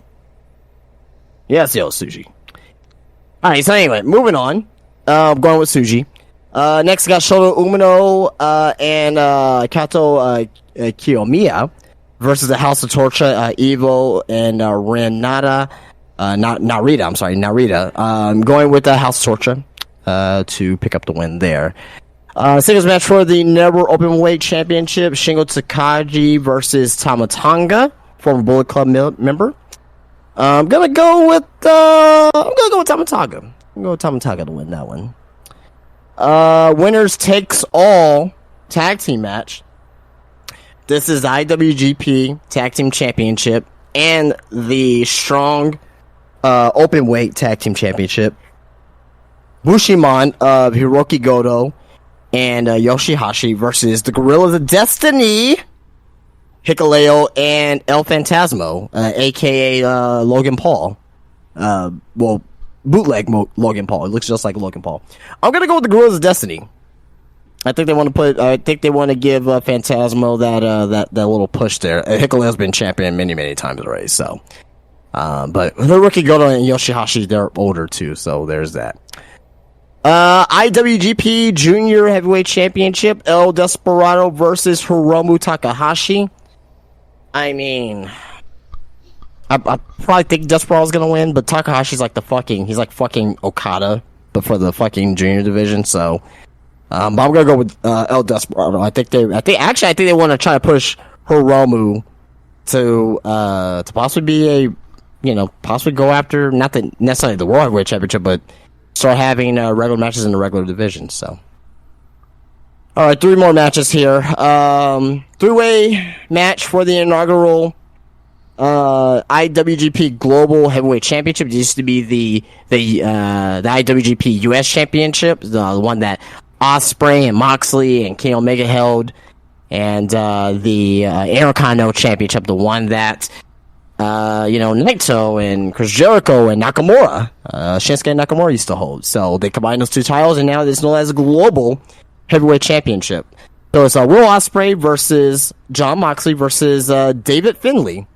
yeah, it's Yota Tsuji. All right. So anyway, moving on. I'm going with Tsuji. Next, we got Shota Umino and Kato Kiyomiya versus the House of Torture, Evo and Narita. I'm going with the House of Torture to pick up the win there. Singles match for the Never Openweight Championship: Shingo Takagi versus Tama Tonga, former Bullet Club member. I'm gonna go with Tama Tonga. I'm gonna go with Tama Tonga to win that one. Winners takes all tag team match. This is the IWGP Tag Team Championship and the Strong Openweight Tag Team Championship. Bushimon of Hiroki Goto and Yoshihashi versus the Guerrillas of Destiny, Hikuleo and El Phantasmo, aka Logan Paul. bootleg Logan Paul. It looks just like Logan Paul. I'm gonna go with the Gorillas of Destiny. I think they want to give Phantasmo that little push there. Hikuleo been champion many times already. So, but the rookie Goto and Yoshihashi, they're older too. So there's that. IWGP Junior Heavyweight Championship, El Desperado versus Hiromu Takahashi. I mean, I probably think Desperado's gonna win, but Takahashi's like he's like fucking Okada, but for the fucking junior division. So, but I'm gonna go with El Desperado. I think they want to try to push Hiromu to possibly be possibly go after not necessarily the World Heavyweight Championship, but start having regular matches in the regular division. So, all right, 3 more matches here. 3-way match for the inaugural IWGP Global Heavyweight Championship. It used to be the IWGP US Championship, the one that Ospreay and Moxley and Kenny Omega held, and the Intercontinental Championship, the one that Naito and Chris Jericho and Nakamura, Shinsuke Nakamura used to hold. So they combined those 2 titles, and now it's known as a Global Heavyweight Championship. So it's Will Ospreay versus Jon Moxley versus David Finlay.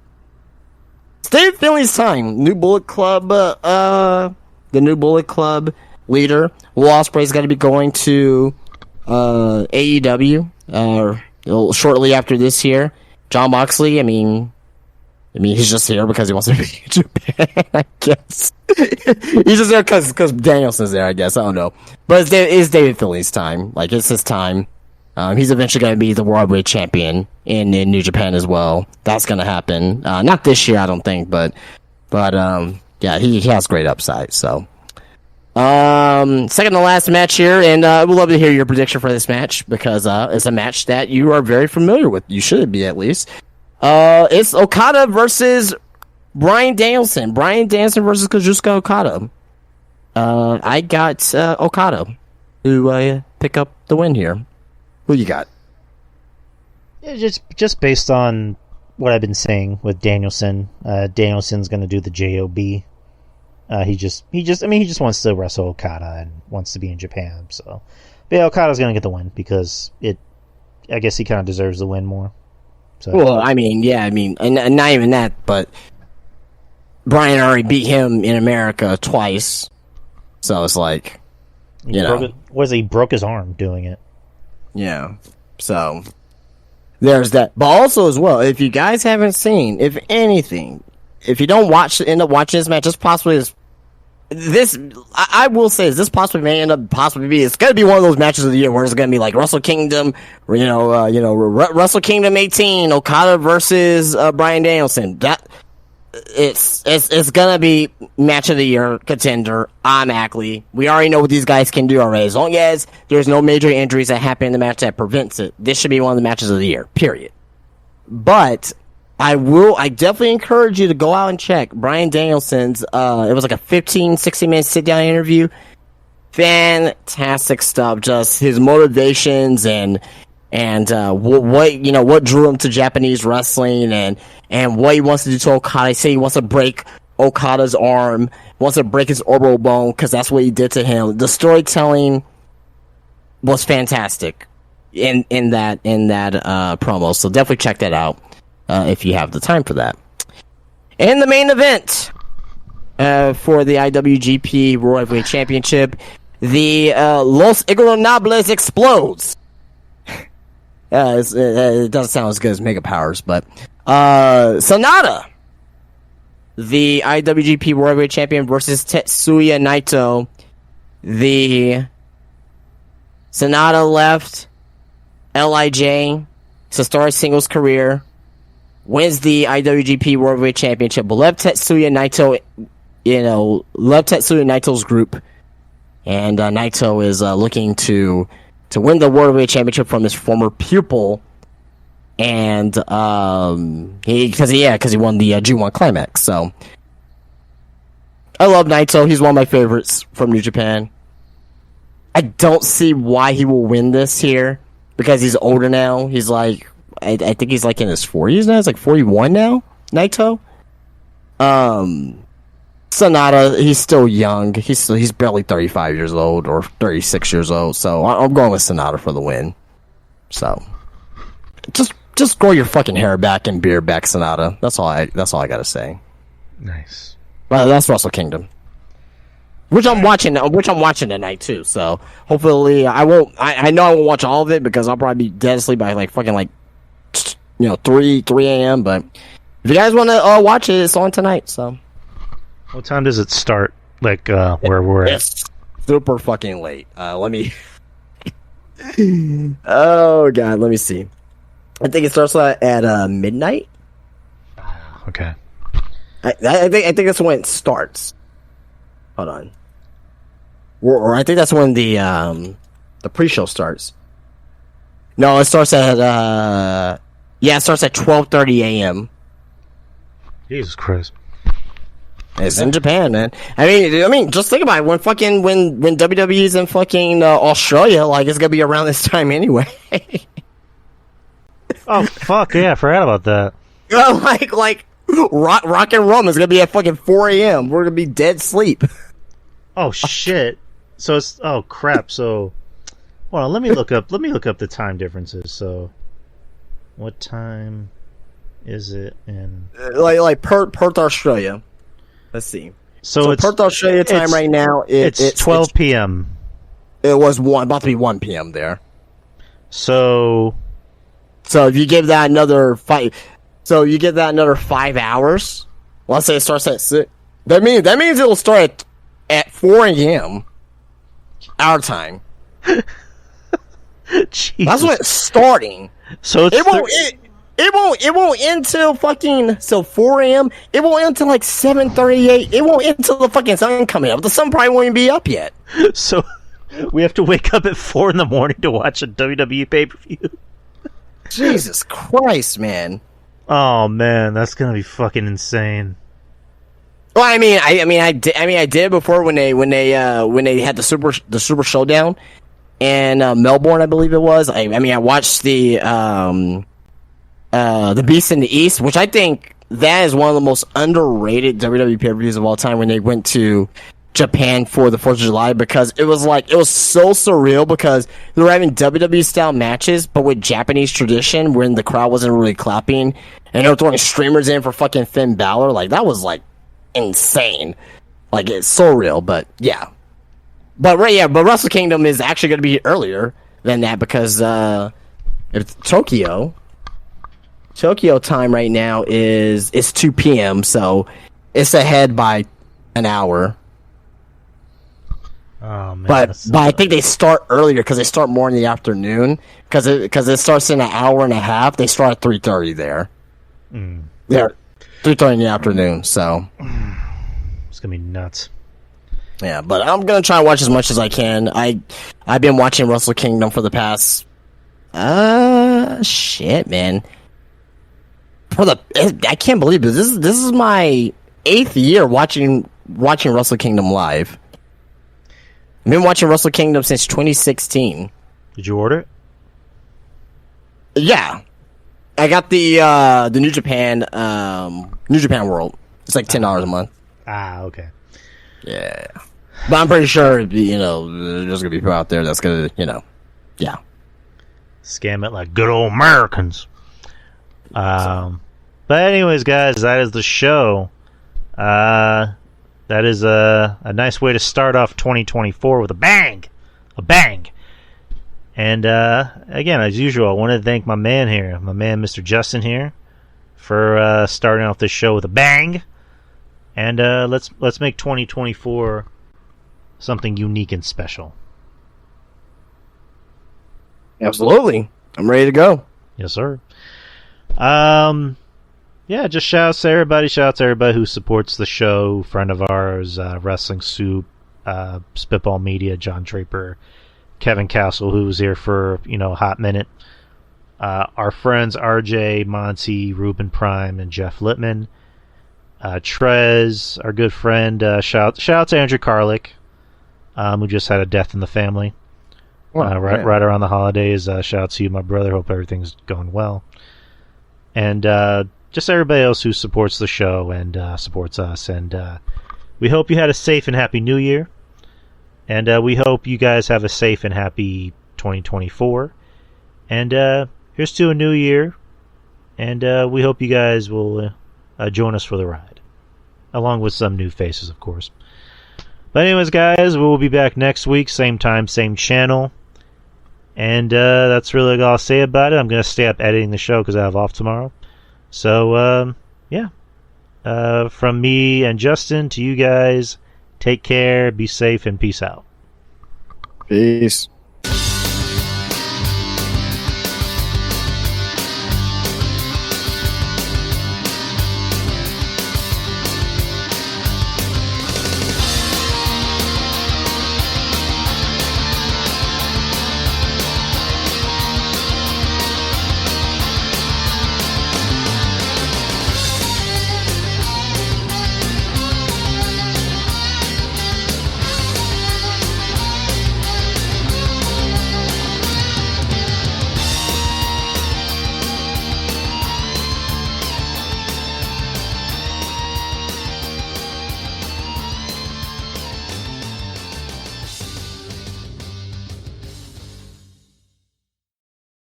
It's David Finlay's time. New Bullet Club, the New Bullet Club leader. Will Ospreay's going to be going to AEW shortly after this year. Jon Moxley, I mean, he's just here because he wants to be in Japan, I guess. He's just there because Danielson's there, I guess. I don't know. But it's David Finlay's time. Like, it's his time. He's eventually going to be the World Heavyweight Champion in New Japan as well. That's going to happen. Not this year, I don't think, but yeah, he has great upside, so. Second to last match here, and we'd love to hear your prediction for this match, because it's a match that you are very familiar with. You should be, at least. It's Okada versus Bryan Danielson. Bryan Danielson versus Kazuchika Okada. I got Okada to pick up the win here. Who you got? Yeah, just based on what I've been saying with Danielson. Danielson's going to do the JOB. He just wants to wrestle Okada and wants to be in Japan. So, but yeah, Okada's going to get the win because I guess he kind of deserves the win more. So. Well, and not even that, but Bryan already beat him in America twice, so it's like, he broke his arm doing it. Yeah, so there's that. But also as well, if you guys haven't seen, if anything, if you don't end up watching this match, just possibly this. I will say this possibly may end up it's going to be one of those matches of the year where it's going to be like Wrestle Kingdom, Wrestle Kingdom 18, Okada versus Bryan Danielson. That it's going to be match of the year contender automatically. We already know what these guys can do already. As long as there's no major injuries that happen in the match that prevents it, this should be one of the matches of the year. Period. But I definitely encourage you to go out and check Bryan Danielson's, it was like a 16 minute sit down interview. Fantastic stuff. Just his motivations and what drew him to Japanese wrestling and what he wants to do to Okada. He said he wants to break Okada's arm, wants to break his orbital bone because that's what he did to him. The storytelling was fantastic in that promo. So definitely check that out. If you have the time for that. And the main event for the IWGP World Heavyweight Championship, the Los Ignorables explodes. It doesn't sound as good as Mega Powers, but Sonata, the IWGP World Heavyweight Champion versus Tetsuya Naito. The Sonata left LIJ to start his singles career. Wins the IWGP World Heavyweight Championship, but left Tetsuya Naito's group, and Naito is looking to win the World Heavyweight Championship from his former pupil, and because he won the G1 Climax. So I love Naito. He's one of my favorites from New Japan. I don't see why he will win this here because he's older now. He's like. I think he's like in his 40s now. He's like 41 now, Naito. Sonata, he's still young. He's barely 35 years old or 36 years old. So I'm going with Sonata for the win. So just grow your fucking hair back and beard back, Sonata. That's all I gotta say. Nice. Well, that's Wrestle Kingdom, which I'm watching tonight too. So hopefully I won't. I know I won't watch all of it because I'll probably be dead asleep by like fucking 3 a.m. But if you guys want to watch it, it's on tonight. So What time does it start? Like where we're at? it's super fucking late. Let me. Oh god, let me see. I think it starts at midnight. Okay. I think that's when it starts. Hold on. Or I think that's when the pre-show starts. No, it starts at it starts at 12:30 a.m. Jesus Christ. It's in Japan, man. I mean, just think about it. When WWE's in fucking Australia, like it's gonna be around this time anyway. Oh fuck yeah! I forgot about that. like rock and rum is gonna be at fucking 4 a.m. We're gonna be dead sleep. Oh shit! So it's crap. So, hold on. Let me look up the time differences. So, what time is it in? Like Perth, Australia. Let's see. So it's Perth, Australia time right now. It's 12 p.m. It was about to be 1 p.m. there. So if you give that another 5 hours. Let's say it starts at 6. That means it'll start at 4 a.m. our time. Jesus. That's when it's starting. So it won't end till fucking 4 a.m. It won't end till like 7:38. It won't end till the fucking sun coming up. The sun probably won't even be up yet. So we have to wake up at 4 in the morning to watch a WWE pay-per-view. Jesus Christ, man. Oh man, that's gonna be fucking insane. Well, I did before when they had the super showdown in Melbourne, I believe it was. I watched the Beast in the East, which I think that is one of the most underrated WWE pay-per-views of all time. When they went to Japan for the 4th of July, because it was so surreal because they were having WWE style matches, but with Japanese tradition, when the crowd wasn't really clapping, and they were throwing streamers in for fucking Finn Balor. Like that was like insane. Like it's so real, but yeah. But Wrestle Kingdom is actually going to be earlier than that because it's Tokyo time right now is 2 p.m. So it's ahead by an hour. Oh man! But I think they start earlier because they start more in the afternoon because it starts in an hour and a half. They start at 3:30 there. Yeah, 3:30 in the afternoon. So it's gonna be nuts. Yeah, but I'm gonna try and watch as much as I can. I've been watching Wrestle Kingdom for the past shit, man. I can't believe it. This is my 8th year watching Wrestle Kingdom live. I've been watching Wrestle Kingdom since 2016. Did you order it? Yeah, I got the New Japan World. It's like $10 a month. Ah, okay. Yeah, but I'm pretty sure there's gonna be people out there that's gonna yeah, scam it like good old Americans. But anyways, guys, that is the show. That is a nice way to start off 2024 with a bang. And again, as usual, I want to thank my man, Mr. Justin here, for starting off this show with a bang. And let's make 2024 something unique and special. Absolutely, I'm ready to go. Yes, sir. Yeah, just shout out to everybody who supports the show. Friend of ours, Wrestling Soup, Spitball Media, John Draper, Kevin Castle, who was here for a hot minute. Our friends RJ, Monty, Ruben Prime, and Jeff Littman. Trez, our good friend. Shout out to Andrew Carlick, who just had a death in the family. Right around the holidays. Shout out to you, my brother. Hope everything's going well. And just everybody else who supports the show and supports us. And we hope you had a safe and happy New Year. And we hope you guys have a safe and happy 2024. And here's to a new year. And we hope you guys will join us for the ride. Along with some new faces, of course. But anyways, guys, we'll be back next week. Same time, same channel. And that's really all I'll say about it. I'm going to stay up editing the show because I have off tomorrow. So, yeah. From me and Justin to you guys, take care, be safe, and peace out. Peace.